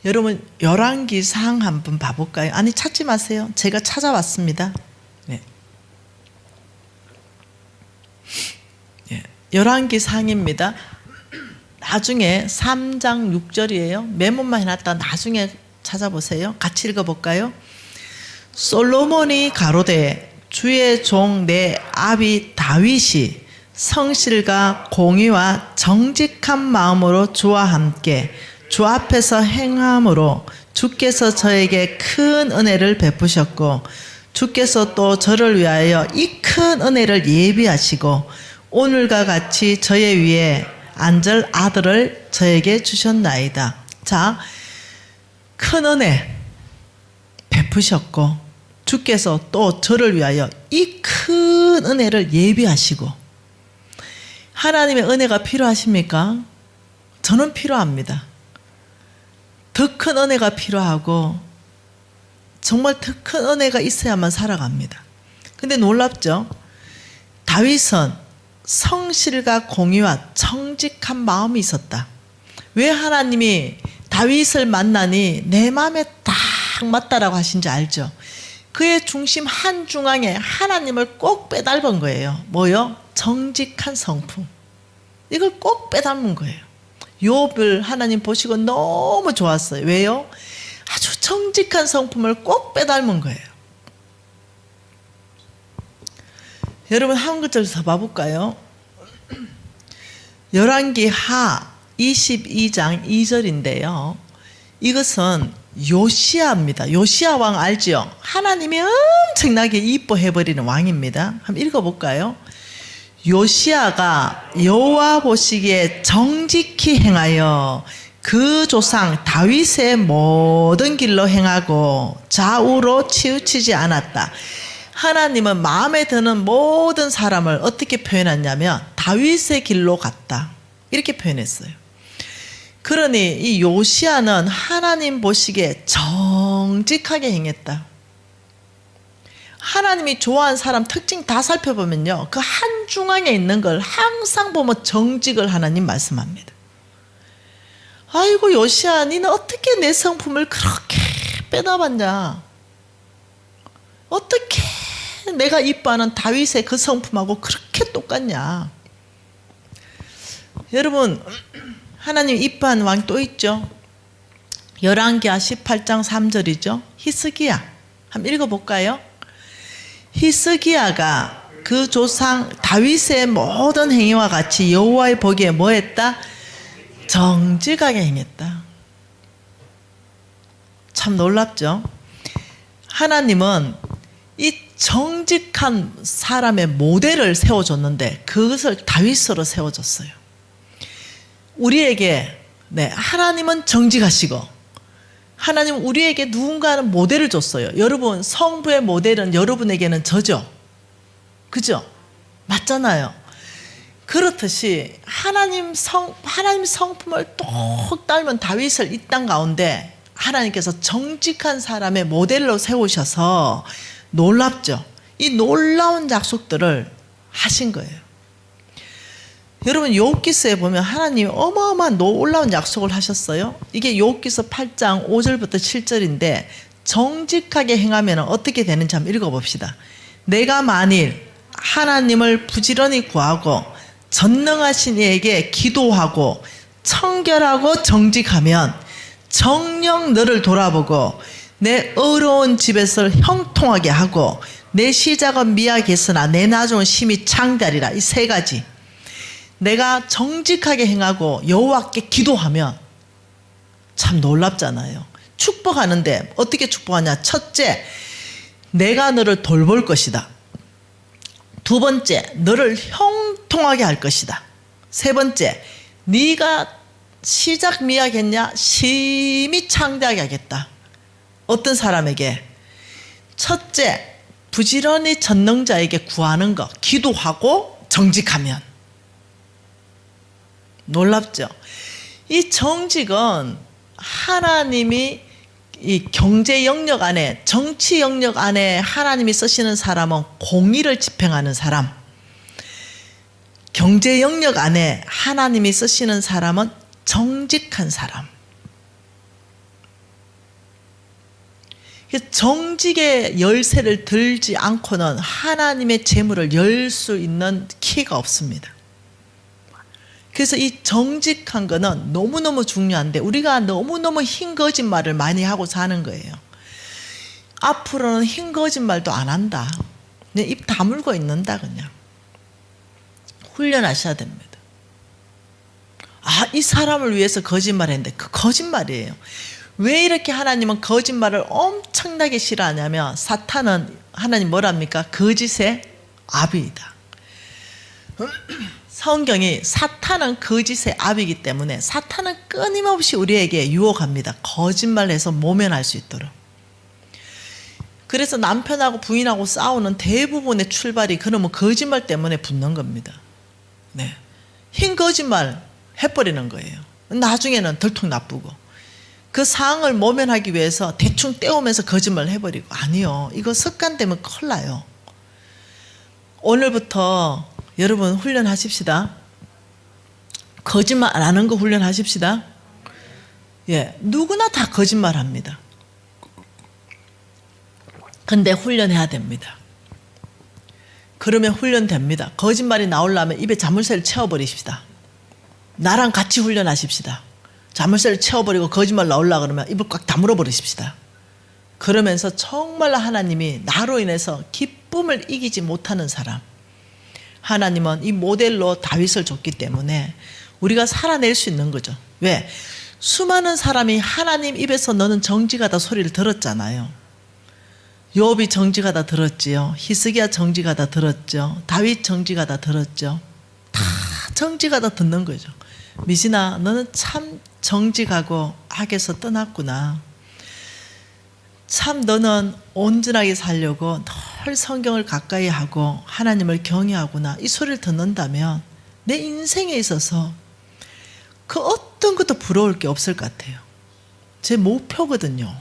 A: 여러분, 열왕기상 한번 봐볼까요? 아니, 찾지 마세요. 제가 찾아왔습니다. 네. 네. 열왕기상입니다. 나중에 3장 6절이에요. 메모만 해놨다 나중에 찾아보세요. 같이 읽어볼까요? 솔로몬이 가로되 주의 종 내 아비 다윗이 성실과 공의와 정직한 마음으로 주와 함께 주 앞에서 행함으로 주께서 저에게 큰 은혜를 베푸셨고, 주께서 또 저를 위하여 이 큰 은혜를 예비하시고 오늘과 같이 저의 위에 앉을 아들을 저에게 주셨나이다. 자, 큰 은혜 베푸셨고 주께서 또 저를 위하여 이 큰 은혜를 예비하시고. 하나님의 은혜가 필요하십니까? 저는 필요합니다. 더 큰 은혜가 필요하고, 정말 더 큰 은혜가 있어야만 살아갑니다. 근데 놀랍죠? 다윗은 성실과 공의와 정직한 마음이 있었다. 왜 하나님이 다윗을 만나니 내 마음에 딱 맞다라고 하신지 알죠? 그의 중심 한중앙에 하나님을 꼭 빼닮은 거예요. 뭐요? 정직한 성품. 이걸 꼭 빼닮은 거예요. 욥을 하나님 보시고 너무 좋았어요. 왜요? 아주 정직한 성품을 꼭 빼닮은 거예요. 여러분, 한 구절 더 봐볼까요? 열왕기 하 22장 2절인데요. 이것은 요시아입니다. 요시아 왕 알지요? 하나님이 엄청나게 이뻐해버리는 왕입니다. 한번 읽어볼까요? 요시아가 여호와 보시기에 정직히 행하여 그 조상 다윗의 모든 길로 행하고 좌우로 치우치지 않았다. 하나님은 마음에 드는 모든 사람을 어떻게 표현했냐면 다윗의 길로 갔다, 이렇게 표현했어요. 그러니 이 요시아는 하나님 보시기에 정직하게 행했다. 하나님이 좋아하는 사람 특징 다 살펴보면요, 그 한중앙에 있는 걸 항상 보면 정직을 하나님 말씀합니다. 아이고 요시야, 니는 어떻게 내 성품을 그렇게 빼놔봤냐? 어떻게 내가 이뻐하는 다윗의 그 성품하고 그렇게 똑같냐? 여러분, 하나님 이뻐하는 왕 또 있죠. 열왕기하 18장 3절이죠. 히스기야. 한번 읽어볼까요? 히스기야가 그 조상 다윗의 모든 행위와 같이 여호와의 보기에 뭐 했다? 정직하게 행했다. 참 놀랍죠? 하나님은 이 정직한 사람의 모델을 세워줬는데 그것을 다윗으로 세워줬어요. 우리에게 하나님은 정직하시고 하나님은 우리에게 누군가는 모델을 줬어요. 여러분, 성부의 모델은 여러분에게는 저죠. 그죠? 맞잖아요. 그렇듯이 하나님 성품을 똑 닮은 다윗을 이 땅 가운데 하나님께서 정직한 사람의 모델로 세우셔서 놀랍죠. 이 놀라운 약속들을 하신 거예요. 여러분, 욥기서에 보면 하나님이 어마어마한 놀라운 약속을 하셨어요. 이게 욥기서 8장 5절부터 7절인데 정직하게 행하면 어떻게 되는지 한번 읽어봅시다. 내가 만일 하나님을 부지런히 구하고 전능하신 이에게 기도하고 청결하고 정직하면 정녕 너를 돌아보고 내 의로운 집에서 형통하게 하고 내 시작은 미약했으나 내 나중은 심히 창대하리라. 이 세 가지. 내가 정직하게 행하고 여호와께 기도하면 참 놀랍잖아요. 축복하는데 어떻게 축복하냐? 첫째, 내가 너를 돌볼 것이다. 두 번째, 너를 형통하게 할 것이다. 세 번째, 네가 시작 미약했냐? 심히 창대하게 하겠다. 어떤 사람에게? 첫째, 부지런히 전능자에게 구하는 것, 기도하고 정직하면. 놀랍죠? 이 정직은 하나님이 이 경제 영역 안에, 정치 영역 안에 하나님이 쓰시는 사람은 공의를 집행하는 사람, 경제 영역 안에 하나님이 쓰시는 사람은 정직한 사람. 정직의 열쇠를 들지 않고는 하나님의 재물을 열 수 있는 키가 없습니다. 그래서 이 정직한 거는 너무너무 중요한데 우리가 너무너무 흰 거짓말을 많이 하고 사는 거예요. 앞으로는 흰 거짓말도 안 한다. 그냥 입 다물고 있는다. 그냥 훈련하셔야 됩니다. 이 사람을 위해서 거짓말했는데 그 거짓말이에요. 왜 이렇게 하나님은 거짓말을 엄청나게 싫어하냐면 사탄은 하나님 뭐랍니까? 거짓의 아비이다. 성경이 사탄은 거짓의 아비이기 때문에 사탄은 끊임없이 우리에게 유혹합니다. 거짓말해서 모면할 수 있도록. 그래서 남편하고 부인하고 싸우는 대부분의 출발이 그러면 거짓말 때문에 붙는 겁니다. 흰 거짓말 해버리는 거예요. 나중에는 덜통 나쁘고 그 상황을 모면하기 위해서 대충 떼우면서 거짓말을 해버리고. 아니요, 이거 습관되면 큰일 나요. 오늘부터 여러분 훈련하십시다. 거짓말 안 하는 거 훈련하십시다. 누구나 다 거짓말합니다. 근데 훈련해야 됩니다. 그러면 훈련됩니다. 거짓말이 나오려면 입에 자물쇠를 채워버리십시다. 나랑 같이 훈련하십시다. 자물쇠를 채워버리고 거짓말 나오려고 그러면 입을 꽉 다물어 버리십시다. 그러면서 정말로 하나님이 나로 인해서 기쁨을 이기지 못하는 사람, 하나님은 이 모델로 다윗을 줬기 때문에 우리가 살아낼 수 있는 거죠. 왜? 수많은 사람이 하나님 입에서 너는 정직하다 소리를 들었잖아요. 욥이 정직하다 들었지요. 히스기야 정직하다 들었죠. 다윗 정직하다 들었죠. 다 정직하다 듣는 거죠. 미진아, 너는 참 정직하고 악에서 떠났구나. 참 너는 온전하게 살려고 늘 성경을 가까이 하고 하나님을 경외하구나. 이 소리를 듣는다면 내 인생에 있어서 그 어떤 것도 부러울 게 없을 것 같아요. 제 목표거든요.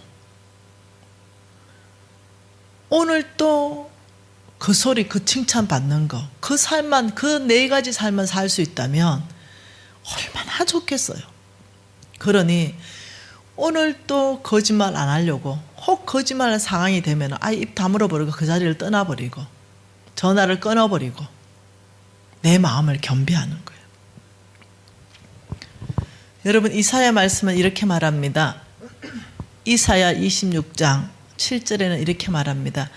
A: 오늘 또 그 소리, 그 칭찬 받는 거, 그 삶만, 그 네 가지 삶만 살 수 있다면 얼마나 좋겠어요. 그러니 오늘 또 거짓말 안 하려고, 혹 거짓말 상황이 되면 입 다물어 버리고 그 자리를 떠나버리고 전화를 끊어버리고 내 마음을 겸비하는 거예요. 여러분, 이사야 말씀은 이렇게 말합니다. 이사야 26장 7절에는 이렇게 말합니다.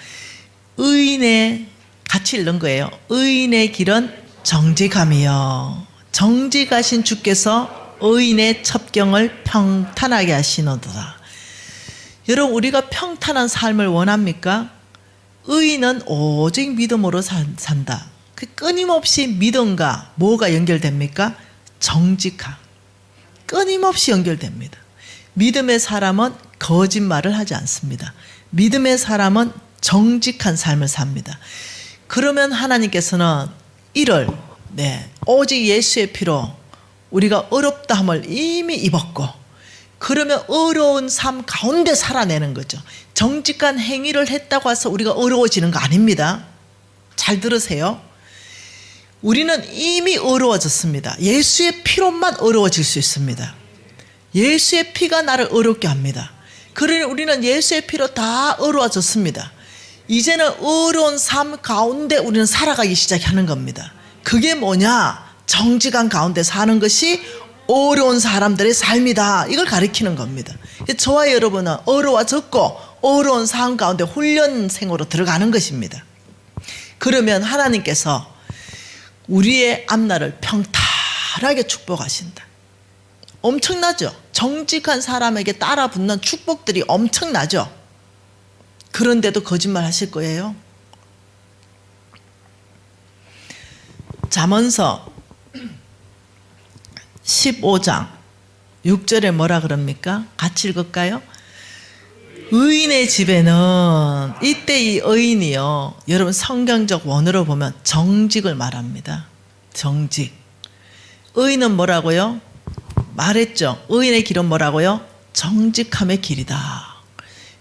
A: 의인의, 같이 읽는 거예요. 의인의 길은 정직함이요, 정직하신 주께서 의인의 첩경을 평탄하게 하시노도다. 여러분, 우리가 평탄한 삶을 원합니까? 의인은 오직 믿음으로 산다. 그 끊임없이 믿음과 뭐가 연결됩니까? 정직함. 끊임없이 연결됩니다. 믿음의 사람은 거짓말을 하지 않습니다. 믿음의 사람은 정직한 삶을 삽니다. 그러면 하나님께서는 이를, 오직 예수의 피로 우리가 어렵다함을 이미 입었고, 그러면 어려운 삶 가운데 살아내는 거죠. 정직한 행위를 했다고 해서 우리가 어려워지는 거 아닙니다. 잘 들으세요. 우리는 이미 어려워졌습니다. 예수의 피로만 어려워질 수 있습니다. 예수의 피가 나를 어렵게 합니다. 그러니 우리는 예수의 피로 다 어려워졌습니다. 이제는 어려운 삶 가운데 우리는 살아가기 시작하는 겁니다. 그게 뭐냐? 정직한 가운데 사는 것이 어려운 사람들의 삶이다. 이걸 가리키는 겁니다. 저와 여러분은 어려워졌고 어려운 삶 가운데 훈련생으로 들어가는 것입니다. 그러면 하나님께서 우리의 앞날을 평탄하게 축복하신다. 엄청나죠? 정직한 사람에게 따라붙는 축복들이 엄청나죠? 그런데도 거짓말 하실 거예요? 잠언서 15장 6절에 뭐라 그럽니까? 같이 읽을까요? 의인의 집에는, 이때 이 의인이요, 여러분 성경적 원어로 보면 정직을 말합니다. 정직. 의인은 뭐라고요? 말했죠. 의인의 길은 뭐라고요? 정직함의 길이다.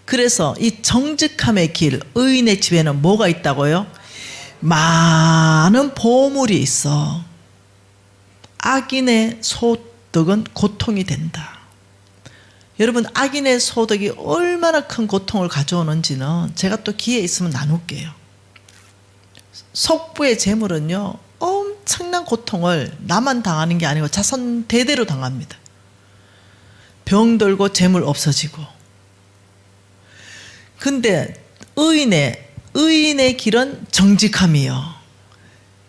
A: 그래서 이 정직함의 길, 의인의 집에는 뭐가 있다고요? 많은 보물이 있어. 악인의 소득은 고통이 된다. 여러분, 악인의 소득이 얼마나 큰 고통을 가져오는지는 제가 또 기회 있으면 나눌게요. 속부의 재물은요, 엄청난 고통을 나만 당하는 게 아니고 자손 대대로 당합니다. 병들고 재물 없어지고. 근데 의인의 길은 정직함이요.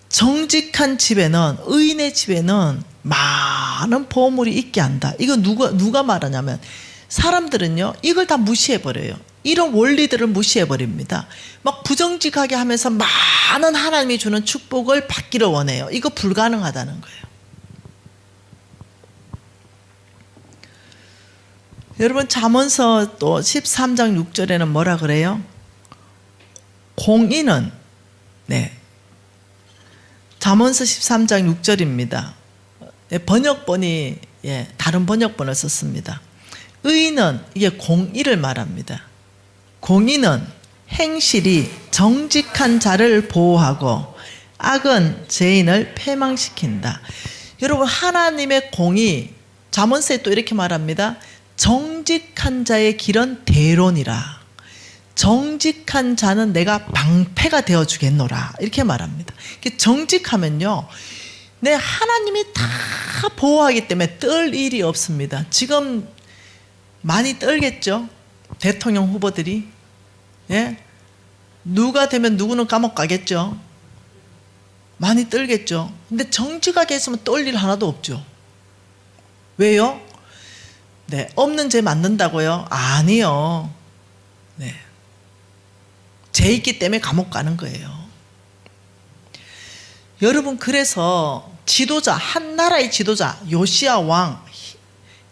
A: 정직한 집에는, 의인의 집에는 많은 보물이 있게 한다. 이거 누가 말하냐면, 사람들은요, 이걸 다 무시해버려요. 이런 원리들을 무시해버립니다. 막 부정직하게 하면서 많은 하나님이 주는 축복을 받기를 원해요. 이거 불가능하다는 거예요. 여러분, 잠언서 또 13장 6절에는 뭐라 그래요? 공인은, 잠언서 13장 6절입니다. 번역본이 다른 번역본을 썼습니다. 의인은, 이게 공의를 말합니다. 공의는 행실이 정직한 자를 보호하고 악은 죄인을 패망시킨다. 여러분, 하나님의 공의, 잠언서에 또 이렇게 말합니다. 정직한 자의 길은 대론이라. 정직한 자는 내가 방패가 되어주겠노라. 이렇게 말합니다. 정직하면요, 내 하나님이 다 보호하기 때문에 떨 일이 없습니다. 지금 많이 떨겠죠? 대통령 후보들이. 누가 되면 누구는 감옥 가겠죠? 많이 떨겠죠? 근데 정직하게 했으면 떨 일 하나도 없죠. 왜요? 없는 죄 만든다고요? 아니요. 죄 있기 때문에 감옥 가는 거예요. 여러분, 그래서 지도자, 한 나라의 지도자, 요시야 왕,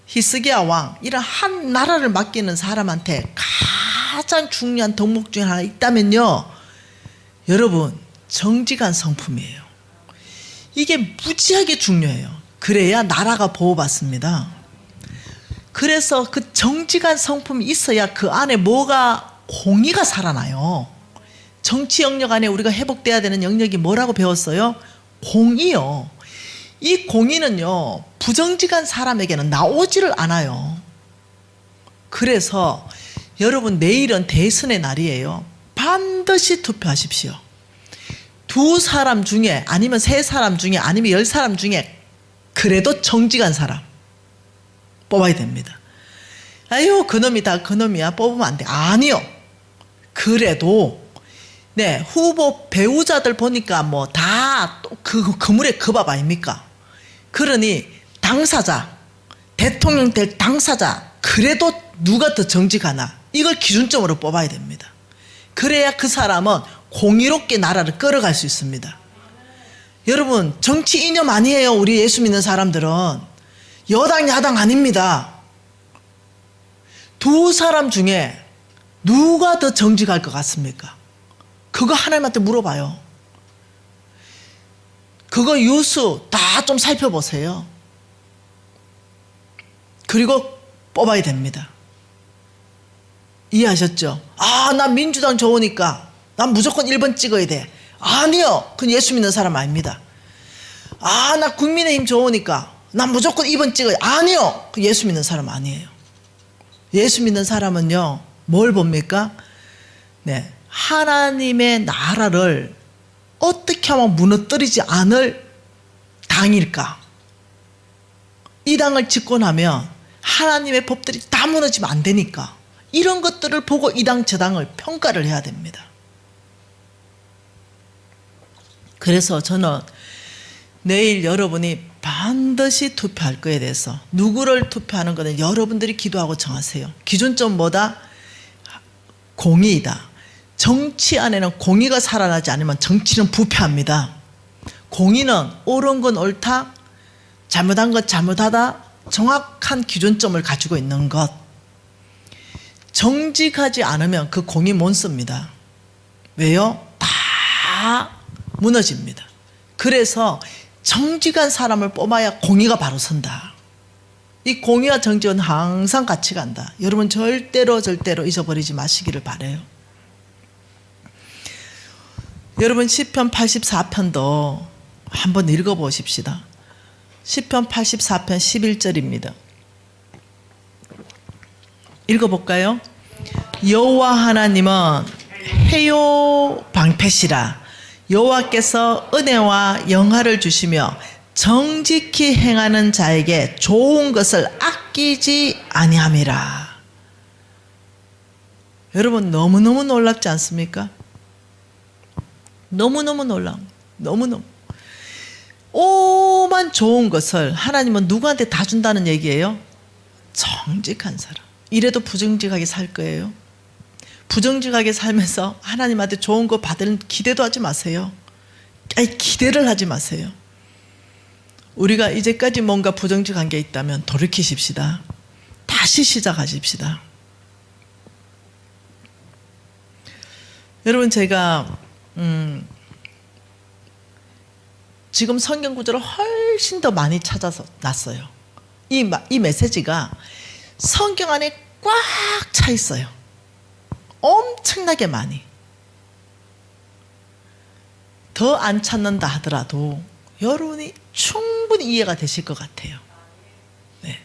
A: 히스기야 왕, 이런 한 나라를 맡기는 사람한테 가장 중요한 덕목 중에 하나 있다면요, 여러분, 정직한 성품이에요. 이게 무지하게 중요해요. 그래야 나라가 보호받습니다. 그래서 그 정직한 성품이 있어야 그 안에 공의가 살아나요. 정치 영역 안에 우리가 회복돼야 되는 영역이 뭐라고 배웠어요? 공의요. 이 공의는요, 부정직한 사람에게는 나오지를 않아요. 그래서 여러분, 내일은 대선의 날이에요. 반드시 투표하십시오. 2사람 중에, 아니면 3사람 중에, 아니면 10사람 중에 그래도 정직한 사람 뽑아야 됩니다. 아유, 그놈이 다 그놈이야, 뽑으면 안 돼. 아니요. 그래도 네, 후보 배우자들 보니까 뭐 다 그물의 그 밥 아닙니까? 그러니 당사자, 대통령 될 당사자, 그래도 누가 더 정직하나, 이걸 기준점으로 뽑아야 됩니다. 그래야 그 사람은 공의롭게 나라를 끌어갈 수 있습니다. 여러분, 정치 이념 아니에요. 우리 예수 믿는 사람들은 여당 야당 아닙니다. 2사람 중에 누가 더 정직할 것 같습니까? 그거 하나님한테 물어봐요. 그거 뉴스 다 좀 살펴보세요. 그리고 뽑아야 됩니다. 이해하셨죠? 아, 난 민주당 좋으니까 난 무조건 1번 찍어야 돼. 아니요, 그건 예수 믿는 사람 아닙니다. 아, 나 국민의힘 좋으니까 난 무조건 2번 찍어야 돼. 아니요, 그 예수 믿는 사람 아니에요. 예수 믿는 사람은요, 뭘 봅니까? 네, 하나님의 나라를 어떻게 하면 무너뜨리지 않을 당일까? 이 당을 짓고 나면 하나님의 법들이 다 무너지면 안 되니까 이런 것들을 보고 이 당 저 당을 평가를 해야 됩니다. 그래서 저는 내일 여러분이 반드시 투표할 거에 대해서, 누구를 투표하는 것은 여러분들이 기도하고 정하세요. 기준점 뭐다? 공의이다. 정치 안에는 공의가 살아나지 않으면 정치는 부패합니다. 공의는 옳은 건 옳다, 잘못한 것 잘못하다, 정확한 기준점을 가지고 있는 것. 정직하지 않으면 그 공의 못 씁니다. 왜요? 다 무너집니다. 그래서 정직한 사람을 뽑아야 공의가 바로 선다. 이 공의와 정직은 항상 같이 간다. 여러분, 절대로 잊어버리지 마시기를 바라요. 여러분, 시편 84편도 한번 읽어보십시다. 시편 84편 11절입니다. 읽어볼까요? 여호와 하나님은 해요 방패시라. 여호와께서 은혜와 영화를 주시며 정직히 행하는 자에게 좋은 것을 아끼지 아니함이라. 여러분, 너무너무 놀랍지 않습니까? 너무너무 놀라워. 너무너무. 오만 좋은 것을 하나님은 누구한테 다 준다는 얘기예요? 정직한 사람. 이래도 부정직하게 살 거예요. 부정직하게 살면서 하나님한테 좋은 거 받을 기대도 하지 마세요. 아니, 기대를 하지 마세요. 우리가 이제까지 뭔가 부정직한 게 있다면 돌이키십시다. 다시 시작하십시다. 여러분, 제가 지금 성경 구절을 훨씬 더 많이 찾아서 놨어요. 이 메시지가 성경 안에 꽉 차 있어요. 엄청나게 많이. 더 안 찾는다 하더라도 여러분이 충분히 이해가 되실 것 같아요. 네.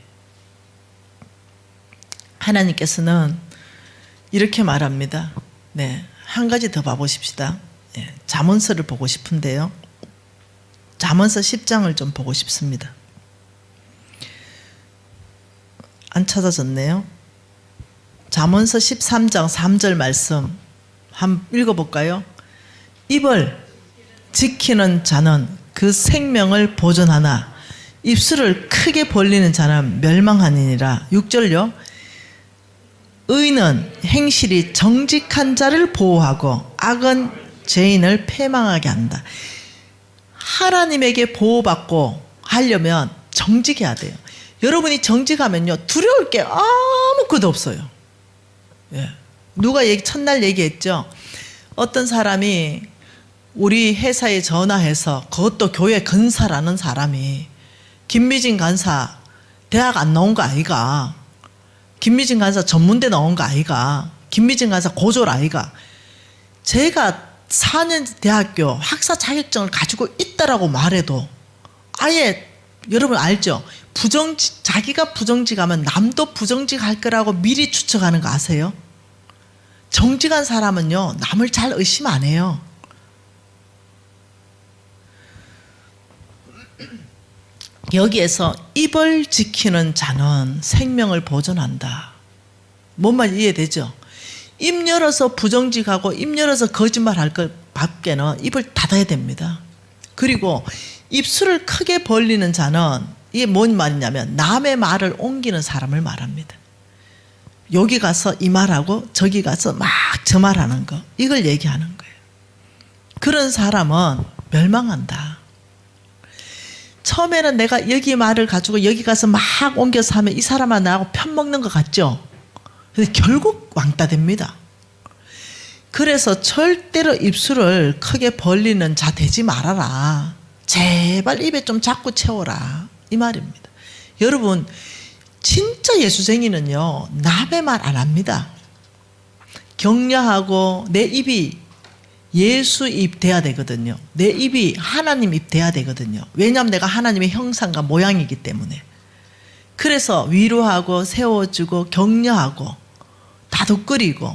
A: 하나님께서는 이렇게 말합니다. 네, 한 가지 더 봐보십시다. 네, 잠언서를 보고 싶은데요. 잠언서 10장을 좀 보고 싶습니다. 안 찾아졌네요. 잠언서 13장 3절 말씀 한번 읽어볼까요? 입을 지키는 자는 그 생명을 보존하나 입술을 크게 벌리는 자는 멸망하니라. 6절요. 의는 행실이 정직한 자를 보호하고 악은 죄인을 패망하게 한다. 하나님에게 보호받고 하려면 정직해야 돼요. 여러분이 정직하면요, 두려울 게 아무것도 없어요. 예. 누가 첫날 얘기했죠. 어떤 사람이 우리 회사에 전화해서, 그것도 교회 근사라는 사람이, 김미진 간사 대학 안 나온 거 아이가, 김미진 간사 전문대 나온 거 아이가, 김미진 간사 고졸 아이가, 제가 4년 대학교 학사 자격증을 가지고 있다라고 말해도 아예 여러분 알죠? 자기가 부정직하면 남도 부정직할 거라고 미리 추측하는 거 아세요? 정직한 사람은요, 남을 잘 의심 안 해요. 여기에서 입을 지키는 자는 생명을 보존한다. 뭔 말인지 이해되죠? 입 열어서 부정직하고 입 열어서 거짓말할 것 밖에는 입을 닫아야 됩니다. 그리고 입술을 크게 벌리는 자는 이게 뭔 말이냐면 남의 말을 옮기는 사람을 말합니다. 여기 가서 이 말하고 저기 가서 막 저 말하는 거, 이걸 얘기하는 거예요. 그런 사람은 멸망한다. 처음에는 내가 여기 말을 가지고 여기 가서 막 옮겨서 하면 이 사람은 나하고 편먹는 것 같죠? 근데 결국 왕따 됩니다. 그래서 절대로 입술을 크게 벌리는 자 되지 말아라. 제발 입에 좀 자꾸 채워라. 이 말입니다. 여러분, 진짜 예수쟁이는요, 남의 말 안 합니다. 격려하고 내 입이 예수 입 돼야 되거든요. 내 입이 하나님 입 돼야 되거든요. 왜냐하면 내가 하나님의 형상과 모양이기 때문에. 그래서 위로하고 세워주고 격려하고 다독거리고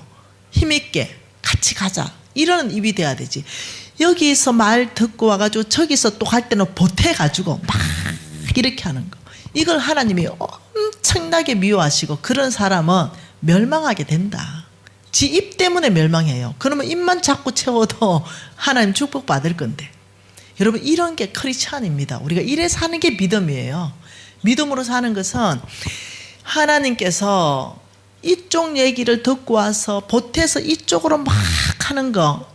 A: 힘있게 같이 가자, 이런 입이 돼야 되지. 여기서 말 듣고 와가지고 저기서 또 할 때는 보태가지고 막 이렇게 하는 거, 이걸 하나님이 엄청나게 미워하시고 그런 사람은 멸망하게 된다. 지 입 때문에 멸망해요. 그러면 입만 자꾸 채워도 하나님 축복받을 건데. 여러분, 이런 게 크리스찬입니다. 우리가 이래 사는 게 믿음이에요. 믿음으로 사는 것은 하나님께서 이쪽 얘기를 듣고 와서 보태서 이쪽으로 막 하는 거,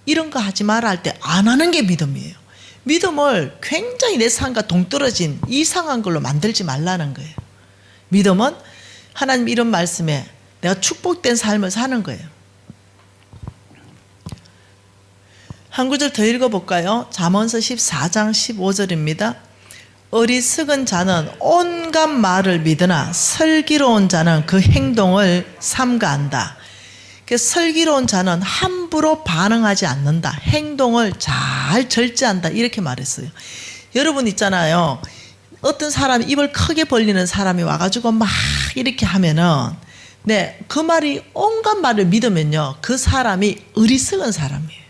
A: 이런 거 하지 마라 할 때 안 하는 게 믿음이에요. 믿음을 굉장히 내 삶과 동떨어진 이상한 걸로 만들지 말라는 거예요. 믿음은 하나님 이런 말씀에 내가 축복된 삶을 사는 거예요. 한 구절 더 읽어볼까요? 잠언서 14장 15절입니다. 어리석은 자는 온갖 말을 믿으나 슬기로운 자는 그 행동을 삼가한다. 슬기로운 자는 함부로 반응하지 않는다. 행동을 잘 절제한다. 이렇게 말했어요. 여러분 있잖아요. 어떤 사람이 입을 크게 벌리는 사람이 와가지고 막 이렇게 하면은, 네, 그 말이 온갖 말을 믿으면요, 그 사람이 어리석은 사람이에요.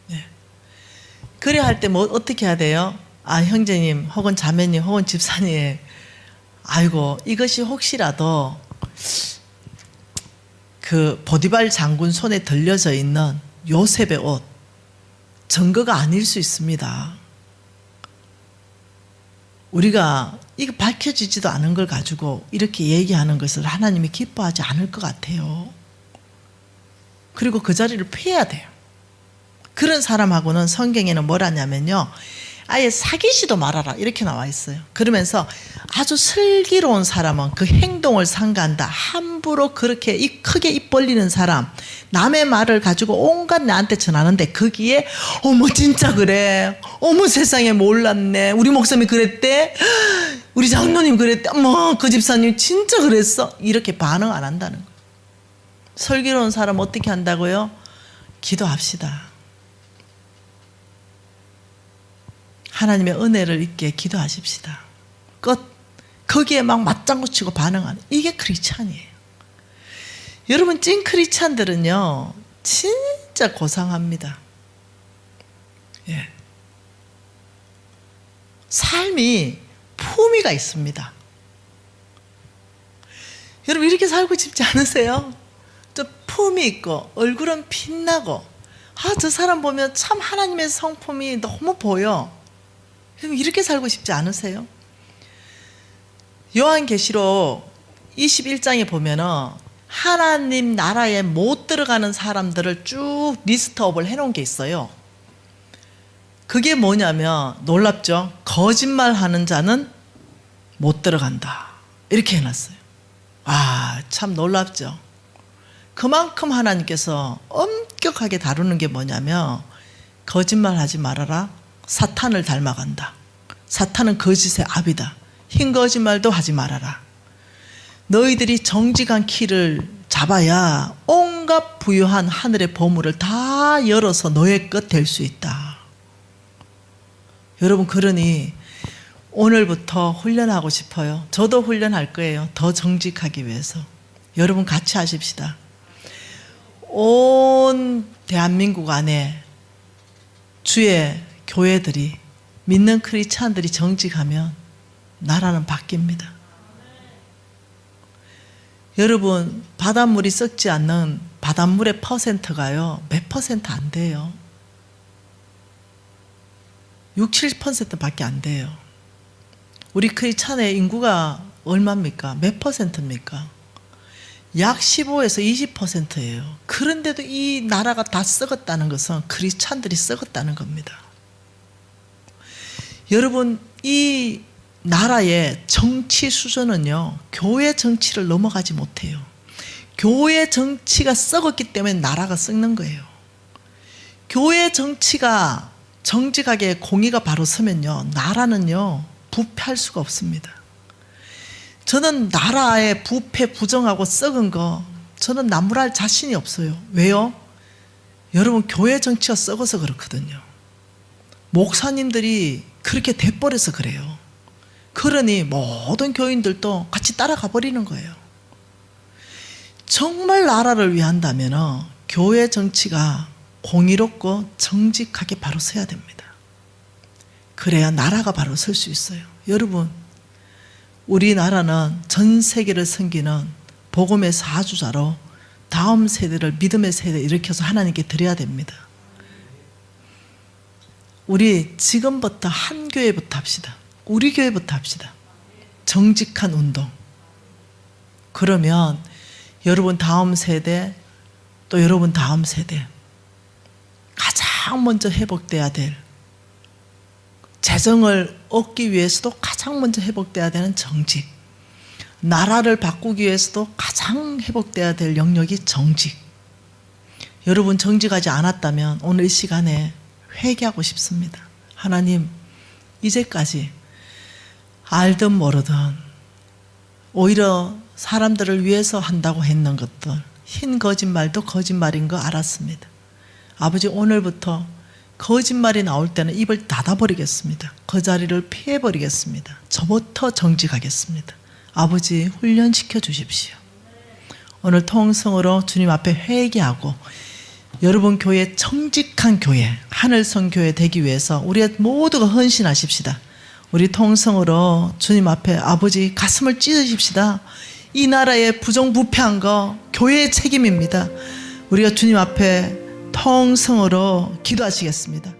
A: 네. 그래 할 때 뭐 어떻게 해야 돼요? 아, 형제님 혹은 자매님 혹은 집사님, 아이고 이것이 혹시라도 그 보디발 장군 손에 들려져 있는 요셉의 옷, 증거가 아닐 수 있습니다. 우리가 이거 밝혀지지도 않은 걸 가지고 이렇게 얘기하는 것을 하나님이 기뻐하지 않을 것 같아요. 그리고 그 자리를 피해야 돼요. 그런 사람하고는 성경에는 뭐라냐면요, 아예 사귀지도 말아라 이렇게 나와 있어요. 그러면서 아주 슬기로운 사람은 그 행동을 삼가한다. 함부로 그렇게 크게 입 벌리는 사람, 남의 말을 가지고 온갖 나한테 전하는데 거기에 어머 진짜 그래, 어머 세상에 몰랐네, 우리 목사님이 그랬대, 우리 장로님 그랬대, 어머 그 집사님 진짜 그랬어, 이렇게 반응 안 한다는 거예요. 슬기로운 사람 어떻게 한다고요? 기도합시다. 하나님의 은혜를 잊게 기도하십시다. 거기에 막 맞장구 치고 반응하는, 이게 크리스찬이에요. 여러분, 찐 크리스찬들은요 진짜 고상합니다. 예. 삶이 품위가 있습니다. 여러분, 이렇게 살고 싶지 않으세요? 좀 품이 있고 얼굴은 빛나고, 아, 저 사람 보면 참 하나님의 성품이 너무 보여. 이렇게 살고 싶지 않으세요? 요한계시록 21장에 보면은 하나님 나라에 못 들어가는 사람들을 쭉 리스트업을 해놓은 게 있어요. 그게 뭐냐면, 놀랍죠? 거짓말하는 자는 못 들어간다, 이렇게 해놨어요. 아, 참 놀랍죠? 그만큼 하나님께서 엄격하게 다루는 게 뭐냐면, 거짓말하지 말아라, 사탄을 닮아간다, 사탄은 거짓의 압이다, 흰 거짓말도 하지 말아라, 너희들이 정직한 키를 잡아야 온 온갖 부유한 하늘의 보물을 다 열어서 너의 것 될 수 있다. 여러분, 그러니 오늘부터 훈련하고 싶어요. 저도 훈련할 거예요. 더 정직하기 위해서. 여러분 같이 하십시다. 온 대한민국 안에 주의 교회들이, 믿는 크리스찬들이 정직하면 나라는 바뀝니다. 여러분, 바닷물이 썩지 않는 바닷물의 퍼센트가요, 몇 퍼센트 안 돼요. 6, 70%밖에 안 돼요. 우리 크리스찬의 인구가 얼마입니까? 몇 퍼센트입니까? 약 15에서 20%예요. 그런데도 이 나라가 다 썩었다는 것은 크리스찬들이 썩었다는 겁니다. 여러분, 이 나라의 정치 수준은요, 교회 정치를 넘어가지 못해요. 교회 정치가 썩었기 때문에 나라가 썩는 거예요. 교회 정치가 정직하게 공의가 바로 서면요, 나라는요 부패할 수가 없습니다. 저는 나라의 부패, 부정하고 썩은 거 저는 나무랄 자신이 없어요. 왜요? 여러분, 교회 정치가 썩어서 그렇거든요. 목사님들이 그렇게 돼버려서 그래요. 그러니 모든 교인들도 같이 따라가 버리는 거예요. 정말 나라를 위한다면 교회 정치가 공의롭고 정직하게 바로 서야 됩니다. 그래야 나라가 바로 설 수 있어요. 여러분, 우리나라는 전 세계를 섬기는 복음의 사주자로 다음 세대를 믿음의 세대에 일으켜서 하나님께 드려야 됩니다. 우리 지금부터 한 교회부터 합시다. 우리 교회부터 합시다. 정직한 운동. 그러면 여러분 다음 세대, 또 여러분 다음 세대, 가장 먼저 회복돼야 될, 재정을 얻기 위해서도 가장 먼저 회복돼야 되는 정직, 나라를 바꾸기 위해서도 가장 회복돼야 될 영역이 정직. 여러분 정직하지 않았다면 오늘 이 시간에 회개하고 싶습니다. 하나님, 이제까지 알든 모르든 오히려 사람들을 위해서 한다고 했는 것들, 흰 거짓말도 거짓말인 거 알았습니다. 아버지, 오늘부터 거짓말이 나올 때는 입을 닫아버리겠습니다. 그 자리를 피해버리겠습니다. 저부터 정직하겠습니다. 아버지, 훈련시켜 주십시오. 오늘 통성으로 주님 앞에 회개하고 여러분 교회 정직한 교회, 하늘성 교회 되기 위해서 우리 모두가 헌신하십시다. 우리 통성으로 주님 앞에 아버지 가슴을 찢으십시다. 이 나라의 부정부패한 거 교회의 책임입니다. 우리가 주님 앞에 통성으로 기도하시겠습니다.